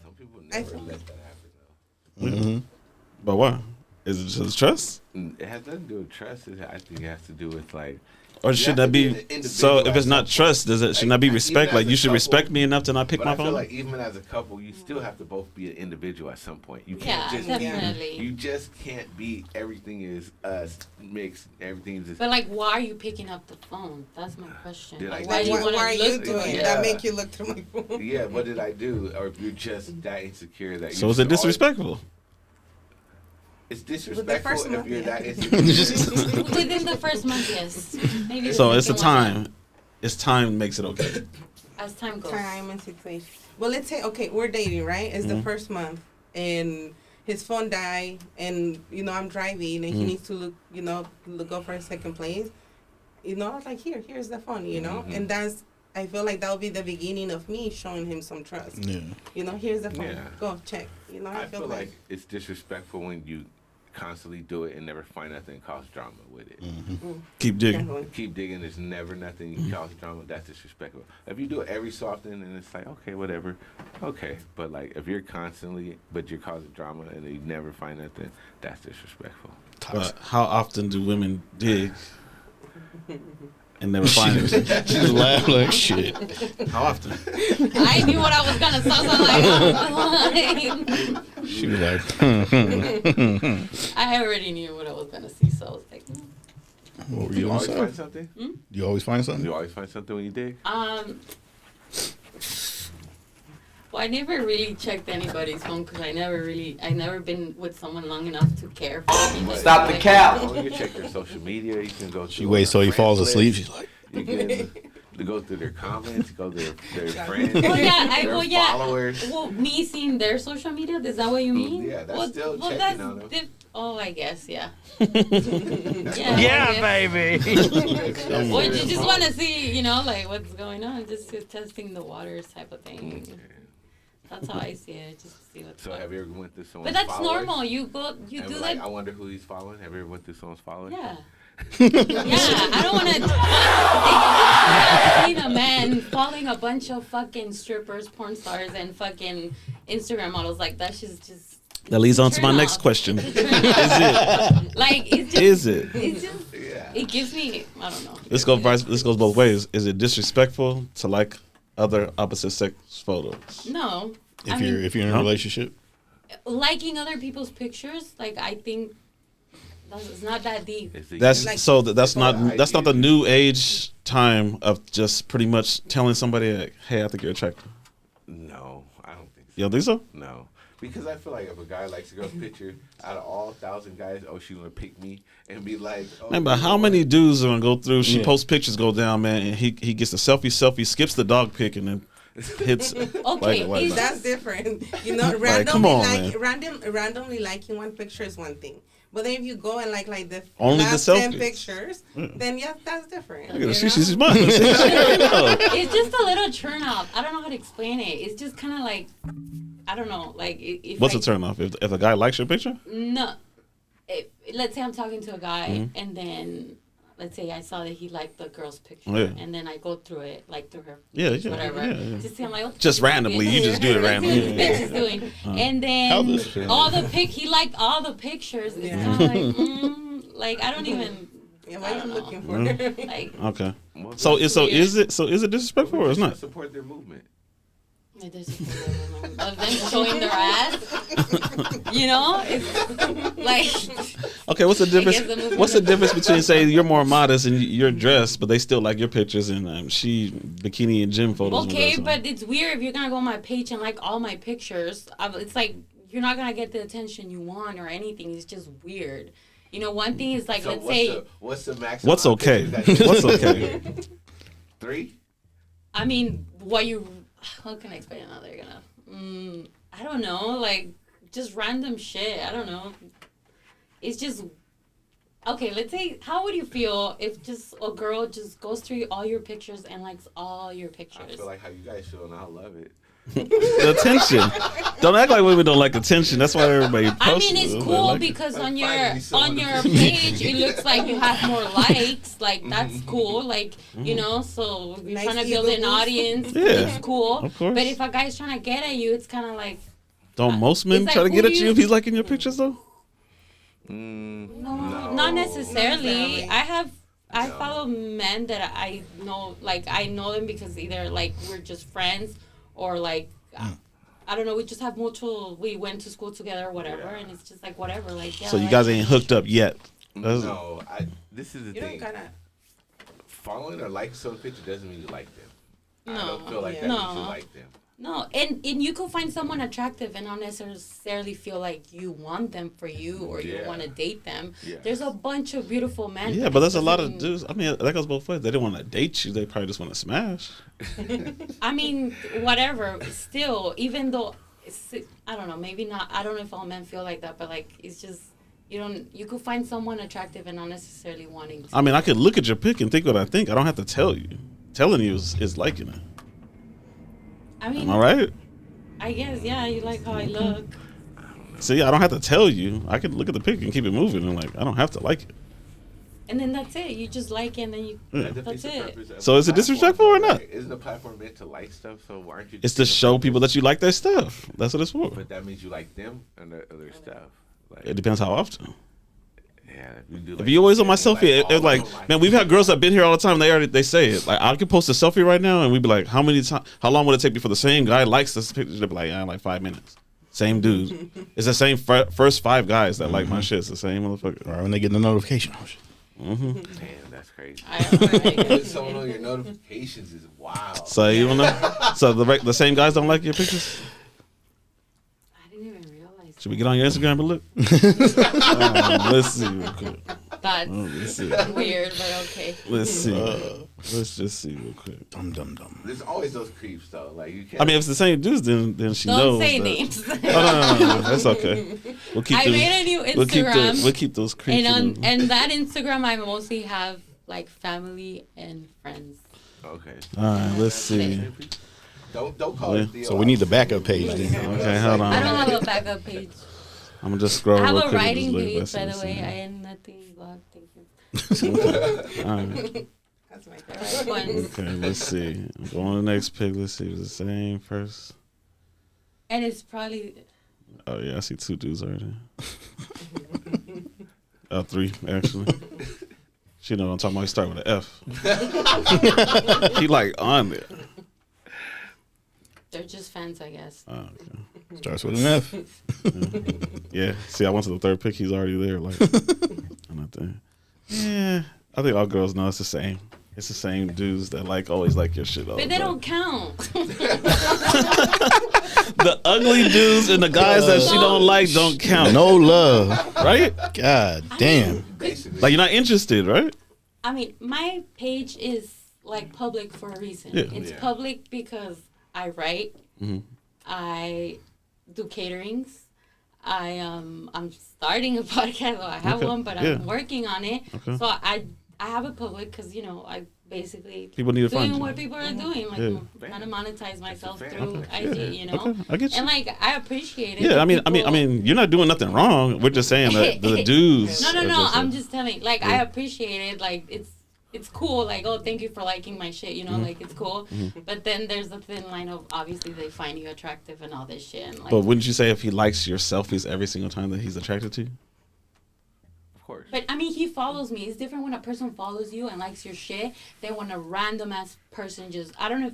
Speaker 6: Some people
Speaker 5: I
Speaker 6: never
Speaker 5: feel-
Speaker 6: let that happen though.
Speaker 1: But why? Is it just trust?
Speaker 6: It has nothing to do with trust. I think it has to do with like.
Speaker 1: Or
Speaker 6: You
Speaker 1: should
Speaker 6: have
Speaker 1: that
Speaker 6: to be an
Speaker 1: be?
Speaker 6: individual
Speaker 1: So if
Speaker 6: at
Speaker 1: it's not
Speaker 6: some
Speaker 1: trust, does it should
Speaker 6: Like,
Speaker 1: not be
Speaker 6: even
Speaker 1: respect?
Speaker 6: as
Speaker 1: Like
Speaker 6: a
Speaker 1: you should
Speaker 6: couple-
Speaker 1: respect me enough to not pick
Speaker 6: But
Speaker 1: my
Speaker 6: I feel
Speaker 1: phone.
Speaker 6: like even as a couple, you still have to both be an individual at some point. You
Speaker 4: Yeah,
Speaker 6: can't just
Speaker 4: definitely.
Speaker 6: You just can't be everything is us mixed. Everything is.
Speaker 4: But like, why are you picking up the phone? That's my question.
Speaker 6: Did I
Speaker 4: Like,
Speaker 6: do
Speaker 4: why do you
Speaker 6: it?
Speaker 4: want
Speaker 5: Why are
Speaker 4: to
Speaker 5: you
Speaker 4: look through
Speaker 5: doing
Speaker 4: it?
Speaker 5: that?
Speaker 6: Yeah.
Speaker 5: Make you look through my phone.
Speaker 6: Yeah, what did I do? Or if you're just that insecure that.
Speaker 1: So
Speaker 6: you're
Speaker 1: is it
Speaker 6: just always-
Speaker 1: disrespectful?
Speaker 6: It's
Speaker 5: first
Speaker 6: disrespectful if
Speaker 5: month,
Speaker 6: you're
Speaker 5: yeah.
Speaker 6: that insecure.
Speaker 4: Within the first month, yes. Maybe
Speaker 1: So
Speaker 4: the
Speaker 1: it's the
Speaker 4: second one,
Speaker 1: time. It's time makes it okay.
Speaker 4: as time goes.
Speaker 5: Time and situation. Well, let's say, okay, we're dating, right? It's the first month, and his phone died, and, you know, I'm driving, and he needs to look, you know, go for a second place. You know, I was like, here's the phone, you know? And that's, I feel like that'll be the beginning of me showing him some trust.
Speaker 3: Yeah.
Speaker 5: You know, here's the phone.
Speaker 6: Yeah.
Speaker 5: Go, check. You know,
Speaker 6: I feel like it's disrespectful when you constantly do it and never find nothing and cause drama with it.
Speaker 1: Keep digging.
Speaker 5: definitely.
Speaker 6: Keep digging. There's never nothing you cause drama. That's disrespectful. If you do it every so often and it's like, okay, whatever, okay. But like if you're constantly, but you're causing drama and you never find nothing, that's disrespectful.
Speaker 1: But how often do women dig and never find it?
Speaker 3: She just laughed like shit.
Speaker 1: How often?
Speaker 4: I knew what I was gonna say. So I was like,
Speaker 3: She was like,
Speaker 4: I already knew what I was gonna see. So I was like,
Speaker 3: what were
Speaker 6: You
Speaker 3: you
Speaker 6: always
Speaker 3: gonna
Speaker 6: find
Speaker 3: say?
Speaker 6: something.
Speaker 3: You always find something?
Speaker 6: You always find something when you dig.
Speaker 4: Well, I never really checked anybody's phone because I never been with someone long enough to care for anything.
Speaker 7: Stop the
Speaker 4: Like,
Speaker 7: cap.
Speaker 6: Oh, you check their social media. You can go.
Speaker 3: She
Speaker 6: through
Speaker 3: waits till he
Speaker 6: friends
Speaker 3: falls
Speaker 6: list.
Speaker 3: asleep. She's like,
Speaker 6: You can go through their comments, go to their friends,
Speaker 4: Well, yeah,
Speaker 6: their followers.
Speaker 4: Well, me seeing their social media, is that what you mean?
Speaker 6: Yeah, that's
Speaker 4: well,
Speaker 6: still
Speaker 4: well,
Speaker 6: checking
Speaker 4: that's
Speaker 6: on them.
Speaker 4: oh, I guess, yeah.
Speaker 7: Yeah, baby.
Speaker 4: Or you just want to see, you know, like what's going on, just testing the waters type of thing. That's how I see it, just to see what's
Speaker 6: So
Speaker 4: going on.
Speaker 6: have you ever went through someone's
Speaker 4: But that's
Speaker 6: followers?
Speaker 4: normal. You
Speaker 6: And
Speaker 4: do
Speaker 6: like,
Speaker 4: that.
Speaker 6: I wonder who he's following. Have you ever went through someone's followers?
Speaker 4: Yeah. Yeah, I don't want to. I've seen a man following a bunch of fucking strippers, porn stars, and fucking Instagram models. Like that's just
Speaker 1: That leads on to my
Speaker 4: Turn
Speaker 1: next
Speaker 4: off.
Speaker 1: question. Is it?
Speaker 4: like it's just.
Speaker 1: Is it?
Speaker 4: It's just.
Speaker 6: Yeah.
Speaker 4: It gives me. I don't know.
Speaker 1: This goes both ways. Is it disrespectful to like other opposite sex photos?
Speaker 4: No.
Speaker 3: if you're in a
Speaker 1: No.
Speaker 3: relationship,
Speaker 4: Liking other people's pictures, like I think it's not that deep.
Speaker 6: Is it-
Speaker 1: That's
Speaker 5: Like-
Speaker 1: so that's not
Speaker 6: Well,
Speaker 1: that's not the new age time of just pretty much telling somebody, like, hey, I think you're attractive.
Speaker 6: No, I don't think so.
Speaker 1: You don't think so?
Speaker 6: No. Because I feel like if a guy likes a girl's picture, out of all 1,000 guys, she's gonna pick me and be like, oh,
Speaker 1: Man, but how many dudes are gonna go through? She
Speaker 3: Yeah.
Speaker 1: posts pictures, go down, man, and he gets the selfie, skips the dog pic, and then hits.
Speaker 4: Okay,
Speaker 1: like,
Speaker 4: it's
Speaker 5: That's different. You know,
Speaker 1: come on,
Speaker 5: randomly liking one picture is one thing. But then if you go and like the
Speaker 1: Only the
Speaker 5: last 10
Speaker 1: selfies.
Speaker 5: pictures, then yeah, that's different.
Speaker 1: Look at her,
Speaker 5: you
Speaker 1: she's
Speaker 5: know?
Speaker 1: smiling.
Speaker 4: it's just a little turn off. I don't know how to explain it. It's just kind of like, I don't know, like if
Speaker 1: What's
Speaker 4: I,
Speaker 1: a turn off? If a guy likes your picture?
Speaker 4: No, let's say I'm talking to a guy,
Speaker 1: Mm-hmm.
Speaker 4: and then let's say I saw that he liked the girl's picture,
Speaker 1: Yeah.
Speaker 4: and then I go through it, like through her,
Speaker 1: Yeah,
Speaker 4: page,
Speaker 1: yeah,
Speaker 4: whatever.
Speaker 1: yeah.
Speaker 4: Just see, I'm like, what the
Speaker 1: Just
Speaker 4: fuck is
Speaker 1: randomly,
Speaker 4: this
Speaker 1: you just do it
Speaker 4: Let's see what
Speaker 1: randomly.
Speaker 4: this bitch is doing, and
Speaker 3: How
Speaker 4: then
Speaker 3: this feel?
Speaker 4: all the he liked all the pictures. It's
Speaker 5: Yeah.
Speaker 4: kind of like I don't even
Speaker 5: Yeah, what
Speaker 4: I
Speaker 5: are you
Speaker 4: don't
Speaker 5: looking for?
Speaker 4: like.
Speaker 1: Okay.
Speaker 6: Well,
Speaker 1: So
Speaker 6: that's
Speaker 1: is it disrespectful or it's not?
Speaker 6: Support their movement.
Speaker 4: Of them showing their ass, you know, it's like
Speaker 1: Okay, what's the difference?
Speaker 4: guess the movement
Speaker 1: What's the
Speaker 4: is-
Speaker 1: difference between say you're more modest and you're dressed, but they still like your pictures and she bikini and gym photos? and
Speaker 4: okay,
Speaker 1: whatever.
Speaker 4: but it's weird if you're gonna go on my page and like all my pictures. It's like you're not gonna get the attention you want or anything. It's just weird. You know, one thing is like
Speaker 6: So
Speaker 4: let's say,
Speaker 6: what's the maximum?
Speaker 1: What's okay?
Speaker 6: that you-
Speaker 1: What's okay?
Speaker 6: 3?
Speaker 4: I mean, how can I explain it now? They're gonna, I don't know, like just random shit. I don't know. It's just. Okay, let's say, how would you feel if just a girl just goes through all your pictures and likes all your
Speaker 6: I
Speaker 4: pictures?
Speaker 6: feel like how you guys feel, and I love it.
Speaker 1: The attention. Don't act like women don't like attention. That's why everybody posts.
Speaker 4: I mean,
Speaker 1: it.
Speaker 4: it's
Speaker 1: Everybody
Speaker 4: cool
Speaker 1: like it.
Speaker 4: because
Speaker 6: Like,
Speaker 4: on your
Speaker 6: finally someone
Speaker 4: page it looks like you have more likes. Like that's cool. Like you know, so if you're
Speaker 5: Nice
Speaker 4: trying to
Speaker 5: ego
Speaker 4: build an
Speaker 5: boost.
Speaker 4: audience.
Speaker 1: Yeah,
Speaker 4: It's cool.
Speaker 1: of course.
Speaker 4: But if a guy's trying to get at you, it's kind of like
Speaker 1: Don't most men
Speaker 4: It's
Speaker 1: try
Speaker 4: like,
Speaker 1: to get
Speaker 4: who
Speaker 1: at
Speaker 4: do
Speaker 1: you
Speaker 4: you-
Speaker 1: if he's liking your pictures though?
Speaker 4: No, not necessarily.
Speaker 5: necessarily.
Speaker 4: I follow men that I know, like I know them because either like we're just friends or like I don't know, we just have we went to school together or whatever, and it's just like whatever, like yeah.
Speaker 1: So you
Speaker 4: like,
Speaker 1: guys ain't hooked up yet. That's-
Speaker 6: No, this is the
Speaker 5: You don't
Speaker 6: thing.
Speaker 5: gotta.
Speaker 6: Following or liking some picture doesn't mean you like them. I
Speaker 4: No.
Speaker 6: don't feel like
Speaker 5: Yeah.
Speaker 6: that means you
Speaker 4: No.
Speaker 6: like them.
Speaker 4: No, and you could find someone attractive and not necessarily feel like you want them for you or you
Speaker 6: Yeah.
Speaker 4: want to date them.
Speaker 6: Yeah.
Speaker 4: There's a bunch of beautiful men.
Speaker 1: Yeah,
Speaker 4: that
Speaker 1: but there's a lot of
Speaker 4: doesn't-
Speaker 1: dudes. I mean, that goes both ways. They didn't want to date you. They probably just want to smash.
Speaker 4: I mean, whatever. Still, even though I don't know, maybe not. I don't know if all men feel like that, but like it's just you could find someone attractive and not necessarily wanting to.
Speaker 1: I mean, I could look at your pic and think what I think. I don't have to tell you. Telling you is liking it.
Speaker 4: I mean,
Speaker 1: Am I right?
Speaker 4: I guess yeah. You like how I look.
Speaker 1: See, I don't have to tell you. I can look at the pic and keep it moving. And like, I don't have to like it.
Speaker 4: And then that's it. You just like it, and then you.
Speaker 1: Yeah.
Speaker 6: That defeats
Speaker 4: That's
Speaker 6: the
Speaker 4: it.
Speaker 6: purpose of
Speaker 1: So
Speaker 6: the
Speaker 1: is it
Speaker 6: platform,
Speaker 1: disrespectful or
Speaker 6: though,
Speaker 1: not?
Speaker 6: right? Isn't the platform meant to like stuff? So why aren't you?
Speaker 1: It's to show people that you like their stuff. That's what it's for.
Speaker 6: But that means you like them and their other stuff. Like,
Speaker 1: It depends how often.
Speaker 6: yeah, you do
Speaker 1: If
Speaker 6: like
Speaker 1: you always on my
Speaker 6: them,
Speaker 1: selfie,
Speaker 6: all
Speaker 1: it
Speaker 6: of
Speaker 1: like,
Speaker 6: them
Speaker 1: man, we've had girls that been here all the time. They say it. Like, I could post a selfie right now, and we'd be like, how long would it take before the same guy likes this picture? They'd be like, yeah, like 5 minutes. Same dude. It's the same first 5 guys that like my shit. It's the same motherfucker.
Speaker 3: Right when they get the notification. Oh, shit.
Speaker 6: Damn, that's crazy.
Speaker 4: I don't know.
Speaker 6: Put someone on your notifications is wild.
Speaker 1: So you don't know. So the same guys don't like your pictures.
Speaker 4: I didn't even realize
Speaker 1: Should we get on your Instagram and look? Let's see real quick.
Speaker 4: that's
Speaker 1: Let's see.
Speaker 4: weird, but okay.
Speaker 1: Let's see. Let's just see real quick.
Speaker 3: Dum dum dum.
Speaker 6: There's always those creeps though. Like you can't.
Speaker 1: I mean, if it's the same dudes, then she
Speaker 4: Don't
Speaker 1: knows.
Speaker 4: say
Speaker 1: that-
Speaker 4: names.
Speaker 1: Oh, no. That's okay. We'll keep.
Speaker 4: I
Speaker 1: those-
Speaker 4: made a new
Speaker 1: We'll
Speaker 4: Instagram,
Speaker 1: keep those creeps.
Speaker 4: and
Speaker 1: in-
Speaker 4: and that Instagram I mostly have like family and friends.
Speaker 6: okay.
Speaker 1: All right, let's see.
Speaker 6: Don't call it.
Speaker 1: Yeah.
Speaker 3: So we need the backup page then.
Speaker 1: Okay, hold
Speaker 4: I don't
Speaker 1: on.
Speaker 4: have a backup page.
Speaker 1: I'm gonna just scroll.
Speaker 4: I have
Speaker 1: real
Speaker 4: a
Speaker 1: quick and
Speaker 4: writing
Speaker 1: just look.
Speaker 4: page,
Speaker 1: Let's
Speaker 4: by
Speaker 1: see,
Speaker 4: the
Speaker 1: let's
Speaker 4: way.
Speaker 1: see.
Speaker 4: I am nothing blocked. Thank you.
Speaker 1: All right.
Speaker 5: That's my
Speaker 4: Right,
Speaker 5: favorite.
Speaker 4: ones.
Speaker 1: Okay, let's see. I'm going to the next pic. Let's see if it's the same first.
Speaker 4: And it's probably
Speaker 1: Oh yeah, I see 2 dudes already. 3 actually. She know what I'm talking about. He start with an F. He like on there.
Speaker 4: they're just fans, I guess.
Speaker 1: Oh, okay.
Speaker 3: Starts with an F.
Speaker 1: Yeah. See, I went to the 3rd pic. He's already there. Like, I'm not there. Yeah. I think all girls know it's the same. It's the same dudes that like always like your shit all
Speaker 4: But
Speaker 1: the
Speaker 4: they
Speaker 1: time.
Speaker 4: don't count.
Speaker 1: The ugly dudes and the guys that she don't like don't count.
Speaker 3: No love.
Speaker 1: Right?
Speaker 3: God damn.
Speaker 6: Basically.
Speaker 1: Like you're not interested, right?
Speaker 4: I mean, my page is like public for a reason.
Speaker 1: Yeah.
Speaker 4: It's
Speaker 6: Yeah.
Speaker 4: public because I write,
Speaker 1: Mhm.
Speaker 4: I do caterings. I'm starting a podcast. Well, I have
Speaker 1: Okay.
Speaker 4: one, but
Speaker 1: Yeah.
Speaker 4: I'm working on it.
Speaker 1: Okay.
Speaker 4: So I have a public because I basically
Speaker 1: People need to find
Speaker 4: doing
Speaker 1: you.
Speaker 4: what people are doing, like
Speaker 1: Yeah.
Speaker 4: trying to monetize myself
Speaker 6: fan.
Speaker 4: through
Speaker 6: Okay.
Speaker 4: IG,
Speaker 1: Okay, I get you.
Speaker 4: And like I appreciate it.
Speaker 1: Yeah,
Speaker 4: that
Speaker 1: I mean,
Speaker 4: people-
Speaker 1: you're not doing nothing wrong. We're just saying that the dudes.
Speaker 4: No,
Speaker 1: are
Speaker 4: I'm just telling. Like, I
Speaker 1: Yeah.
Speaker 4: appreciate it. Like, it's cool. Like, oh, thank you for liking my shit.
Speaker 1: Mm-hmm.
Speaker 4: Like, it's cool. But then there's the thin line of obviously they find you attractive and all this shit. And like,
Speaker 1: But wouldn't you say if he likes your selfies every single time that he's attracted to you?
Speaker 6: Of course.
Speaker 4: but I mean, he follows me. It's different when a person follows you and likes your shit than when a random ass person just. I don't know.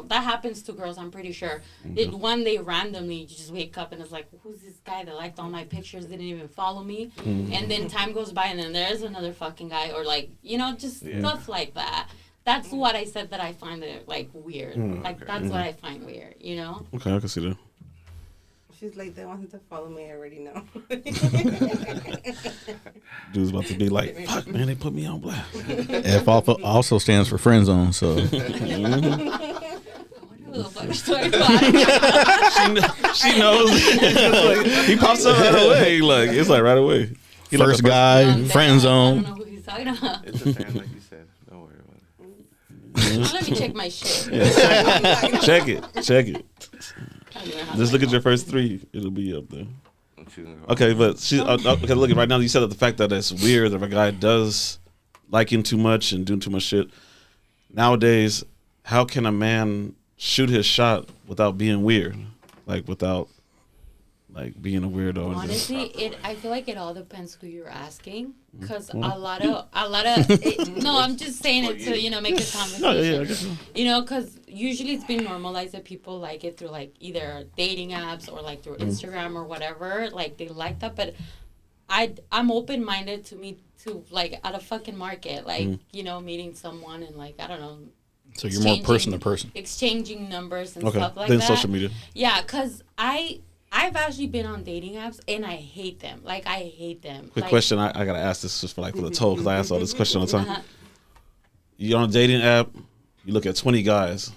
Speaker 4: That happens to girls. I'm pretty sure. One day randomly, you just wake up and it's like, who's this guy that liked all my pictures? Didn't even follow me. And then time goes by and then there's another fucking guy or like just stuff like that. That's what I said that I find it like weird. Like that's what I find weird.
Speaker 1: Okay, I can see that.
Speaker 5: She's like, they want to follow me. I already know.
Speaker 1: Dude's about to be like, fuck, man, they put me on blast.
Speaker 3: F also stands for friend zone. So
Speaker 4: What the fuck story about it?
Speaker 1: She knows. Like, he pops up right away. Like it's like right away. He like
Speaker 3: first
Speaker 1: the
Speaker 3: guy,
Speaker 4: I
Speaker 3: friend
Speaker 4: don't
Speaker 3: zone.
Speaker 4: know who he's talking about.
Speaker 6: It's a fan, like you said. Don't worry about it.
Speaker 4: Let me check my shit.
Speaker 1: Check it. Check it.
Speaker 4: I don't even know how
Speaker 1: Just
Speaker 4: to-
Speaker 1: look at your first 3. It'll be up there.
Speaker 6: I'm choosing.
Speaker 1: Okay, but okay. Look, right now you said that the fact that it's weird if a guy does liking too much and doing too much shit. Nowadays, how can a man shoot his shot without being weird? Like without like being a weirdo. And just,
Speaker 4: Honestly, I feel like it all depends who you're asking, because
Speaker 1: Mm-hmm.
Speaker 4: a lot of no, I'm just saying it to make this conversation.
Speaker 1: no, yeah, I guess so.
Speaker 4: Because usually it's been normalized that people like it through like either dating apps or like through Instagram or whatever. Like they like that, but I'm open minded to meet to like at a fucking market, like meeting someone and like I don't know.
Speaker 3: So you're more person to person.
Speaker 4: Exchanging numbers and
Speaker 1: Okay,
Speaker 4: stuff like
Speaker 1: then
Speaker 4: that.
Speaker 1: social media.
Speaker 4: Yeah, because I've actually been on dating apps and I hate them. Like I hate them.
Speaker 1: Quick
Speaker 4: like,
Speaker 1: question, I gotta ask this just for the toll because I ask all this question all the time.
Speaker 4: Uh-huh.
Speaker 1: You're on a dating app, you look at 20 guys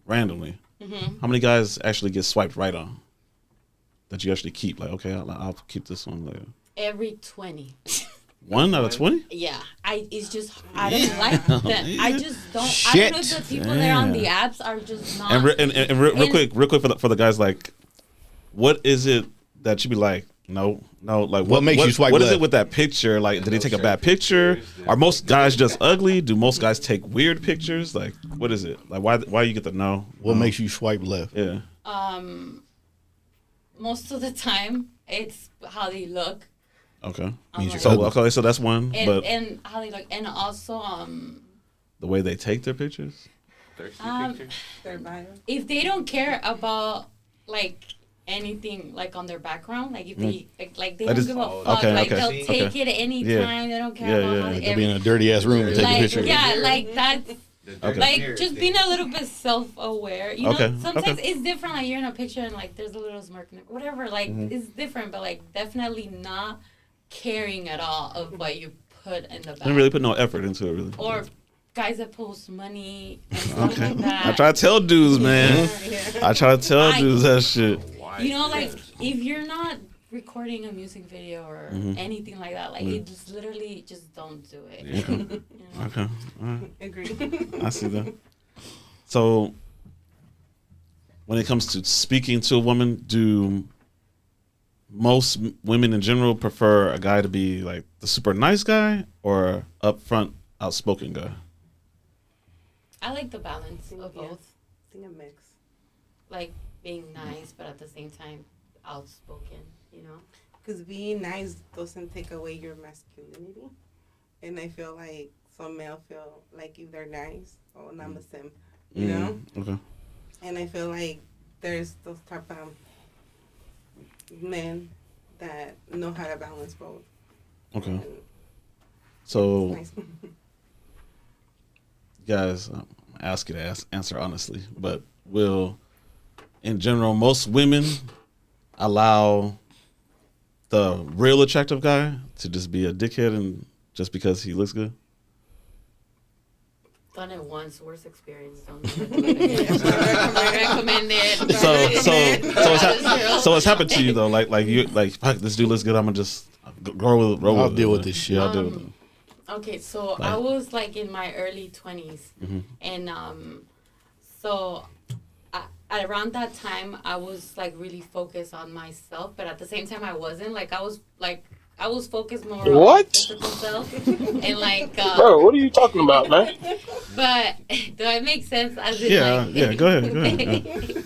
Speaker 1: randomly.
Speaker 4: Mm-hmm.
Speaker 1: How many guys actually get swiped right on? That you actually keep? Like, okay, I'll keep this one later.
Speaker 4: Every 20.
Speaker 1: 1 out of 20?
Speaker 4: Yeah, it's just I don't like them. I just don't. I don't know if the people that are on the apps are just not.
Speaker 1: And real quick for the guys, like, what is it that you be like? No, like
Speaker 3: What makes you swipe
Speaker 1: What is
Speaker 3: left?
Speaker 1: it with that picture? Like, did he take a bad picture? Are most guys just ugly? Do most guys take weird pictures? Like, what is it? Like, why you get the no?
Speaker 3: What makes you swipe left?
Speaker 1: Yeah.
Speaker 4: Most of the time, it's how they look.
Speaker 1: Okay.
Speaker 3: Means you're
Speaker 1: So
Speaker 3: ugly.
Speaker 1: so that's one, but
Speaker 4: And how they look, and also
Speaker 1: the way they take their pictures.
Speaker 6: Thirsty pictures.
Speaker 5: Their bio.
Speaker 4: if they don't care about like anything like on their background, like if they like they
Speaker 1: That
Speaker 4: don't
Speaker 1: is-
Speaker 4: give a
Speaker 6: oh,
Speaker 4: fuck,
Speaker 1: okay,
Speaker 4: like
Speaker 1: okay,
Speaker 4: they'll take
Speaker 1: okay.
Speaker 4: it anytime.
Speaker 1: Yeah.
Speaker 4: They don't care
Speaker 1: Yeah,
Speaker 4: about
Speaker 1: yeah.
Speaker 4: how
Speaker 1: Like
Speaker 4: they
Speaker 3: They'll be in a dirty ass room and take a
Speaker 4: like
Speaker 3: picture.
Speaker 4: yeah, like that's
Speaker 1: Okay.
Speaker 4: like just being a little bit self-aware. You know,
Speaker 1: Okay,
Speaker 4: sometimes
Speaker 1: okay.
Speaker 4: it's different. Like you're in a picture and like there's a little smirk, and whatever. Like it's different, but like definitely not caring at all of what you put in the back.
Speaker 1: Didn't really put no effort into it, really.
Speaker 4: Or guys that post money and stuff
Speaker 1: Okay.
Speaker 4: like that.
Speaker 1: I try to tell dudes, man.
Speaker 5: Yeah.
Speaker 1: I try to tell
Speaker 4: I-
Speaker 1: dudes that shit.
Speaker 6: Why?
Speaker 4: You know, like if you're not recording a music video or anything like that, like it just literally just don't do it.
Speaker 1: Okay.
Speaker 4: You know?
Speaker 1: Okay. All right.
Speaker 5: Agree.
Speaker 1: I see that. So, when it comes to speaking to a woman, do most women in general prefer a guy to be like the super nice guy or upfront, outspoken guy?
Speaker 4: I like the balance of
Speaker 5: Yeah.
Speaker 4: both,
Speaker 5: I think a mix.
Speaker 4: like being nice, but at the same time outspoken. You know.
Speaker 5: Because being nice doesn't take away your masculinity. And I feel like some male feel like if they're nice, oh, and I'm a simp, you know?
Speaker 1: Okay.
Speaker 5: And I feel like there's those type of men that know how to balance both.
Speaker 1: Okay.
Speaker 5: And
Speaker 1: So,
Speaker 5: it's nice.
Speaker 1: guys, I'm gonna ask you to answer honestly, but will, in general, most women allow the real attractive guy to just be a dickhead and just because he looks good?
Speaker 4: Done it once, worst experience. Don't do it again. I recommend it.
Speaker 1: So it's happened to you though, like you like fuck, this dude looks good. I'm gonna just roll with
Speaker 3: I'll
Speaker 1: it.
Speaker 3: deal with this shit.
Speaker 1: Yeah, I'll deal with it.
Speaker 4: Okay, so I was like in my early 20s, and so around that time I was like really focused on myself, but at the same time I wasn't. Like I was focused more on my physical self, and like
Speaker 7: Bro, what are you talking about, man?
Speaker 4: but do I make sense? As in,
Speaker 1: Yeah,
Speaker 4: like,
Speaker 1: yeah. Go ahead.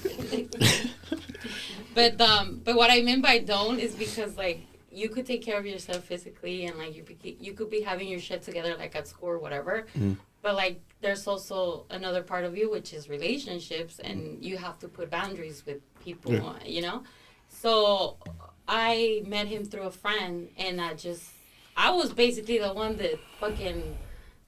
Speaker 4: But what I mean by don't is because like you could take care of yourself physically and like you could be having your shit together like at school or whatever, but like there's also another part of you which is relationships, and you have to put boundaries with people, you know. So I met him through a friend, and I was basically the one that fucking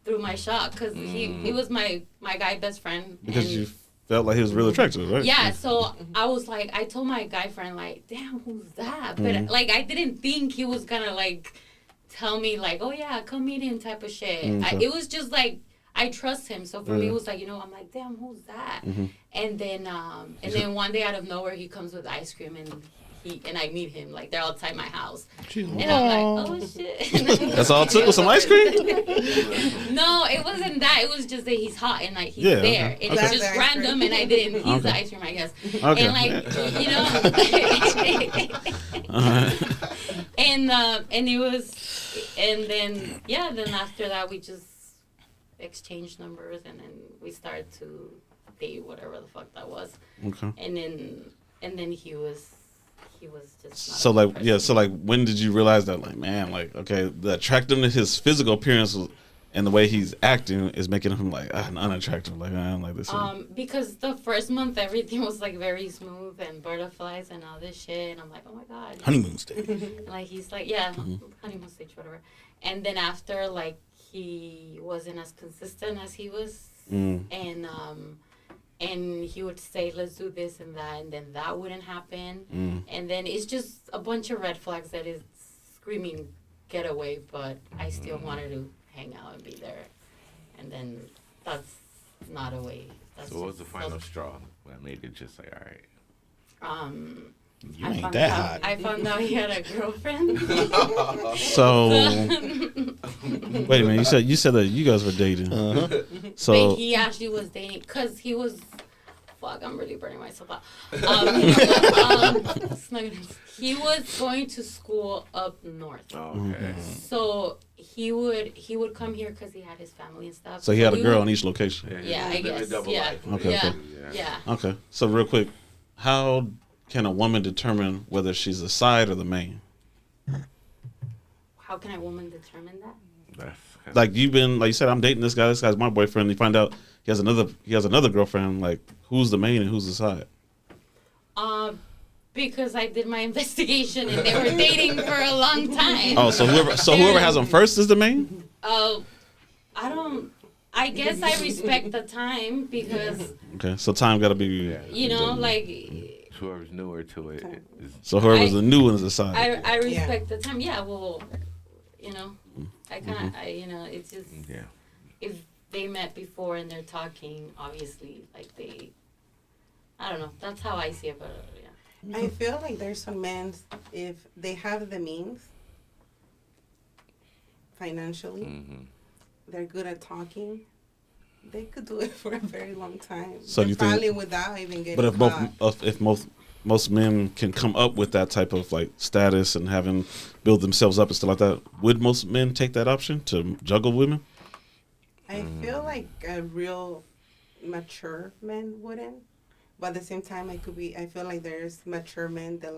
Speaker 4: threw my shot because he was my guy best friend.
Speaker 1: Because
Speaker 4: and
Speaker 1: you felt like he was really attractive, right?
Speaker 4: yeah, so I was like, I told my guy friend, like, damn, who's that? But, like, I didn't think he was gonna, like, tell me, like, oh, yeah, come meet him type of shit.
Speaker 1: Okay.
Speaker 4: It was just, like, I trust him. So for me, it was like, you know, I'm like, damn, who's that? And then one day out of nowhere, he comes with ice cream, and I meet him, like, they're outside my house. And I'm like, oh, shit.
Speaker 1: That's all it took was some ice cream?
Speaker 4: No, it wasn't that. It was just that he's hot and like he's
Speaker 1: Yeah,
Speaker 4: there.
Speaker 1: okay.
Speaker 4: It's
Speaker 5: Okay.
Speaker 4: just random, and I didn't. He's the ice cream, I guess.
Speaker 1: Okay.
Speaker 4: And like and it was, and then then after that we just exchanged numbers, and then we started to date, whatever the fuck that was.
Speaker 1: Okay.
Speaker 4: And then he was he was just not
Speaker 1: So
Speaker 4: a good
Speaker 1: like, yeah.
Speaker 4: person.
Speaker 1: So like, when did you realize that? Like, man, like, okay, the attractiveness, his physical appearance and the way he's acting is making him like unattractive. Like, I don't like this.
Speaker 4: Because the first month everything was like very smooth and butterflies and all this shit, and I'm like, oh my god.
Speaker 3: Honeymoon stage.
Speaker 4: And, like he's like, yeah, honeymoon stage, whatever. And then after, like, he wasn't as consistent as he was, and he would say, let's do this and that, and then that wouldn't happen, and then it's just a bunch of red flags that is screaming get away, but I still wanted to hang out and be there, and then that's not a way. That's
Speaker 6: So what was the
Speaker 4: just
Speaker 6: final straw that made it just like, all right?
Speaker 3: You
Speaker 4: I
Speaker 3: ain't
Speaker 4: found
Speaker 3: that
Speaker 4: out-
Speaker 3: hot.
Speaker 4: I found out he had a girlfriend.
Speaker 1: So wait a minute. You said that you guys were dating. So
Speaker 4: But he actually was dating because he was. Fuck, I'm really burning myself out. He was going to school up north,
Speaker 6: Oh, okay.
Speaker 4: so he would come here because he had his family and stuff.
Speaker 1: so he had a
Speaker 4: we
Speaker 1: girl
Speaker 4: would-
Speaker 1: in each location.
Speaker 4: Yeah, I
Speaker 6: Living a
Speaker 4: guess.
Speaker 6: double
Speaker 4: Yeah.
Speaker 6: life.
Speaker 1: Okay,
Speaker 4: Yeah.
Speaker 1: okay.
Speaker 4: Yeah.
Speaker 1: Okay. So real quick, how can a woman determine whether she's the side or the main?
Speaker 4: How can a woman determine that?
Speaker 6: That's
Speaker 1: Like you've been, like you said, I'm dating this guy. This guy's my boyfriend. You find out he has another girlfriend. Like, who's the main and who's the side?
Speaker 4: Because I did my investigation and they were dating for a long time.
Speaker 1: Oh, so whoever has them first is the main.
Speaker 4: I guess I respect the time because,
Speaker 1: Okay, so time got to be.
Speaker 4: you know, like,
Speaker 6: whoever's newer to it is
Speaker 1: So whoever's
Speaker 4: I-
Speaker 1: the new one is the side.
Speaker 4: I respect the time. Yeah, well, you know, I kind of, you know, it's just,
Speaker 6: yeah.
Speaker 4: if they met before and they're talking, obviously, like I don't know. That's how I see it, but yeah.
Speaker 5: I feel like there's some men, if they have the means financially,
Speaker 6: Mm-hmm.
Speaker 5: they're good at talking, they could do it for a very long time.
Speaker 1: So do you think-
Speaker 5: probably without even getting
Speaker 1: But if
Speaker 5: caught.
Speaker 1: if most men can come up with that type of like status and having build themselves up and stuff like that, would most men take that option to juggle women?
Speaker 5: I feel like a real mature man wouldn't. But at the same time, I feel like there's mature men that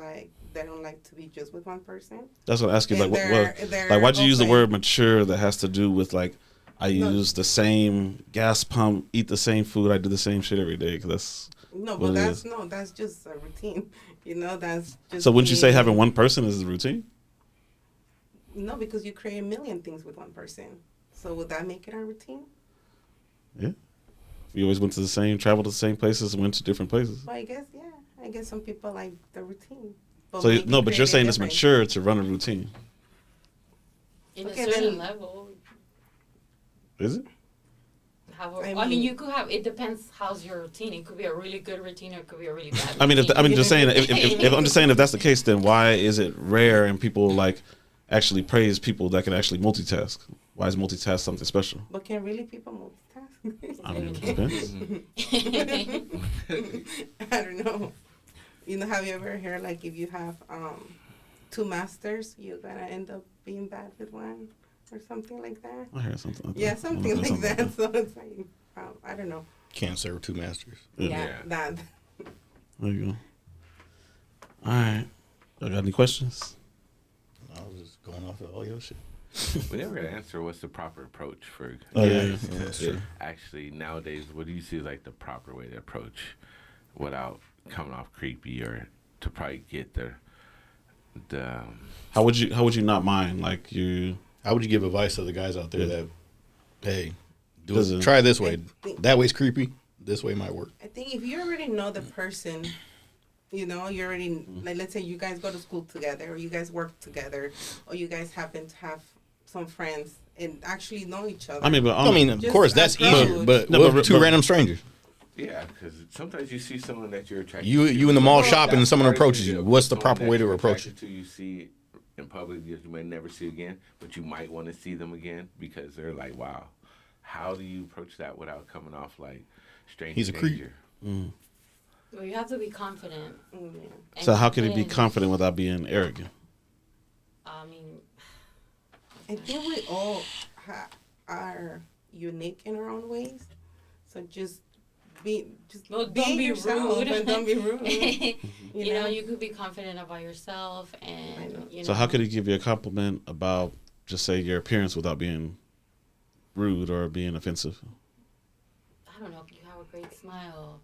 Speaker 5: don't like to be just with one person.
Speaker 1: That's what I ask you.
Speaker 5: And
Speaker 1: Like,
Speaker 5: they're
Speaker 1: like why'd you use the
Speaker 5: open.
Speaker 1: word mature? That has to do with like, I
Speaker 5: No.
Speaker 1: use the same gas pump, eat the same food, I do the same shit every day. Cause that's
Speaker 5: No,
Speaker 1: what
Speaker 5: but
Speaker 1: it is.
Speaker 5: that's just a routine. You know, that's just.
Speaker 1: So wouldn't you say
Speaker 5: me.
Speaker 1: having one person is the routine?
Speaker 5: No, because you create a million things with one person. So would that make it a routine?
Speaker 1: Yeah. We always went to the same, traveled to the same places, and went to different places.
Speaker 5: Well, I guess yeah. I guess some people like the routine. But
Speaker 1: So
Speaker 5: maybe
Speaker 1: no, but you're
Speaker 5: create a
Speaker 1: saying it's
Speaker 5: difference.
Speaker 1: mature to run a routine,
Speaker 4: In
Speaker 5: Okay,
Speaker 4: a certain
Speaker 5: then-
Speaker 4: level.
Speaker 1: is it?
Speaker 4: I mean, you could have. It depends. How's your routine? It could be a really good routine, or it could be a really bad.
Speaker 1: I mean,
Speaker 4: routine.
Speaker 1: just saying. If I'm just saying, if that's the case, then why is it rare and people like actually praise people that can actually multitask? Why is multitask something special?
Speaker 5: But can really people multitask?
Speaker 1: I mean, it depends.
Speaker 5: I don't know. You know, have you ever heard like if you have two masters, you're gonna end up being bad with one or something like that?
Speaker 1: I heard something. Like
Speaker 5: Yeah,
Speaker 1: that.
Speaker 5: something like that. So it's like I don't know.
Speaker 3: Can't serve two masters.
Speaker 1: Yeah.
Speaker 5: That.
Speaker 1: There you go. All right. Y'all got any questions?
Speaker 3: I was just going off of all your shit.
Speaker 6: We never got to answer what's the proper approach for.
Speaker 1: Oh, yeah.
Speaker 3: Yeah, that's true.
Speaker 6: Actually, nowadays, what do you see as like the proper way to approach without coming off creepy or to probably get the
Speaker 1: How would you not mind? Like you.
Speaker 3: How would you give advice to the guys out there
Speaker 1: Yeah.
Speaker 3: that, hey,
Speaker 1: Doesn't-
Speaker 3: try this way.
Speaker 5: I think-
Speaker 3: That way's creepy. This way might work.
Speaker 5: I think if you already know the person, you know, you already like let's say you guys go to school together or you guys work together or you guys happen to have some friends and actually know each other.
Speaker 1: I mean, but
Speaker 3: I mean, of
Speaker 5: Just
Speaker 3: course, that's
Speaker 5: approach.
Speaker 3: easier. But
Speaker 1: No,
Speaker 3: what
Speaker 1: but-
Speaker 3: if two
Speaker 1: but-
Speaker 3: random strangers?
Speaker 6: yeah, because sometimes you see someone that you're attracted
Speaker 3: You
Speaker 6: to.
Speaker 3: in the mall
Speaker 6: That's
Speaker 3: shopping and someone
Speaker 6: part of
Speaker 3: approaches
Speaker 6: the
Speaker 3: you.
Speaker 6: deal.
Speaker 3: What's the
Speaker 6: Someone
Speaker 3: proper
Speaker 6: that
Speaker 3: way to
Speaker 6: you're
Speaker 3: approach
Speaker 6: attracted to, you see in public that you may never see again, but you might want to see them again because they're like, wow. How do you approach that without coming off like strange
Speaker 3: He's a creep.
Speaker 6: danger?
Speaker 4: Well, you have to be confident.
Speaker 5: Yeah.
Speaker 1: so how can he be
Speaker 4: And,
Speaker 1: confident without being arrogant?
Speaker 4: I mean,
Speaker 5: I think we all are unique in our own ways. So just
Speaker 4: Well, don't
Speaker 5: be
Speaker 4: be
Speaker 5: yourself
Speaker 4: rude.
Speaker 5: and don't be rude.
Speaker 4: you know, you could be confident about yourself, and you know.
Speaker 1: So how could he give you a compliment about just say your appearance without being rude or being offensive?
Speaker 4: I don't know. You have a great smile.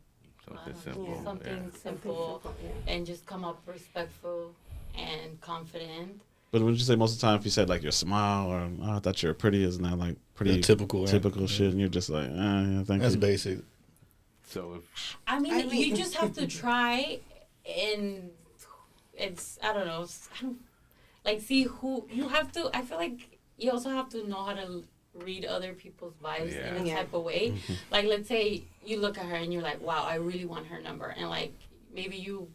Speaker 6: Something
Speaker 4: I don't
Speaker 6: simple.
Speaker 4: know, something simple, and just come up respectful and confident.
Speaker 1: But would you say most of the time if you said like your smile or I thought you're pretty, isn't that like pretty
Speaker 3: Yeah, typical, right?
Speaker 1: shit, and you're just like, yeah, thank
Speaker 3: That's
Speaker 1: you.
Speaker 3: basic.
Speaker 6: So if
Speaker 4: I mean, you just have to try, and it's I don't know, like see who you have to. I feel like you also have to know how to read other people's vibes in a
Speaker 5: Yeah.
Speaker 4: type of way. Like let's say you look at her and you're like, wow, I really want her number, and like maybe you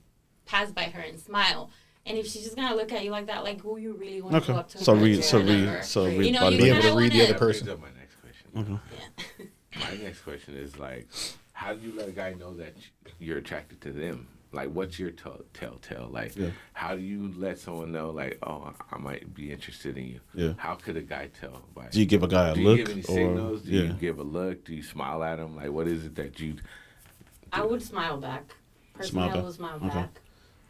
Speaker 4: pass by her and smile. And if she's just gonna look at you like that, like who you really want to
Speaker 1: Okay.
Speaker 4: go up to?
Speaker 1: So
Speaker 4: her
Speaker 1: read,
Speaker 4: and
Speaker 1: so
Speaker 4: get her number.
Speaker 1: read, so read.
Speaker 4: You know,
Speaker 1: body
Speaker 4: you
Speaker 3: Be able
Speaker 4: kinda
Speaker 3: to read the
Speaker 4: wanna-
Speaker 3: other person.
Speaker 6: That brings up my next question.
Speaker 1: Okay.
Speaker 4: Yeah.
Speaker 6: My next question is like, how do you let a guy know that you're attracted to them? Like, what's your telltale? Like,
Speaker 1: Yeah.
Speaker 6: how do you let someone know, like, oh, I might be interested in you?
Speaker 1: Yeah.
Speaker 6: How could a guy tell? Like,
Speaker 1: Do you give a guy a
Speaker 6: do
Speaker 1: look
Speaker 6: you give any
Speaker 1: or
Speaker 6: signals? Do
Speaker 1: yeah?
Speaker 6: you give a look? Do you smile at him? Like, what is it that you?
Speaker 4: I would smile back. Personally,
Speaker 1: Smile back.
Speaker 4: I would smile
Speaker 1: Okay.
Speaker 4: back.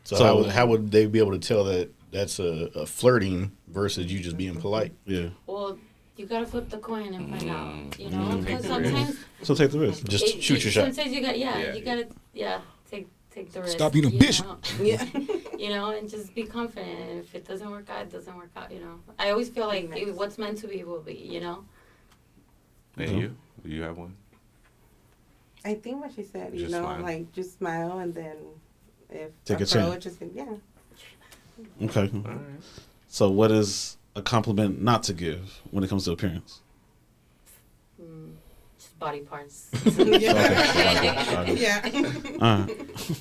Speaker 3: So, how would they be able to tell that that's a flirting versus you just being polite?
Speaker 1: Yeah.
Speaker 4: Well, you gotta flip the coin and find out. You know,
Speaker 6: Take
Speaker 4: because
Speaker 6: the
Speaker 4: sometimes
Speaker 1: So take the risk.
Speaker 3: Just shoot your shot.
Speaker 4: Sometimes you got
Speaker 6: Yeah.
Speaker 4: you gotta take the risk.
Speaker 3: Stop being a
Speaker 4: you
Speaker 3: bitch.
Speaker 4: know?
Speaker 5: Yeah.
Speaker 4: You know, and just be confident. And if it doesn't work out, it doesn't work out. You know, I always feel like what's meant to be will be. You know.
Speaker 6: And
Speaker 1: Mhm.
Speaker 6: you? Do you have one?
Speaker 5: I think what she said, you
Speaker 6: Just
Speaker 5: know,
Speaker 6: smile.
Speaker 5: like just smile and then if
Speaker 1: Take a
Speaker 5: approach,
Speaker 1: chance.
Speaker 5: just yeah.
Speaker 1: Okay.
Speaker 6: All right.
Speaker 1: So what is a compliment not to give when it comes to appearance?
Speaker 4: Just body parts.
Speaker 1: Okay.
Speaker 5: Yeah.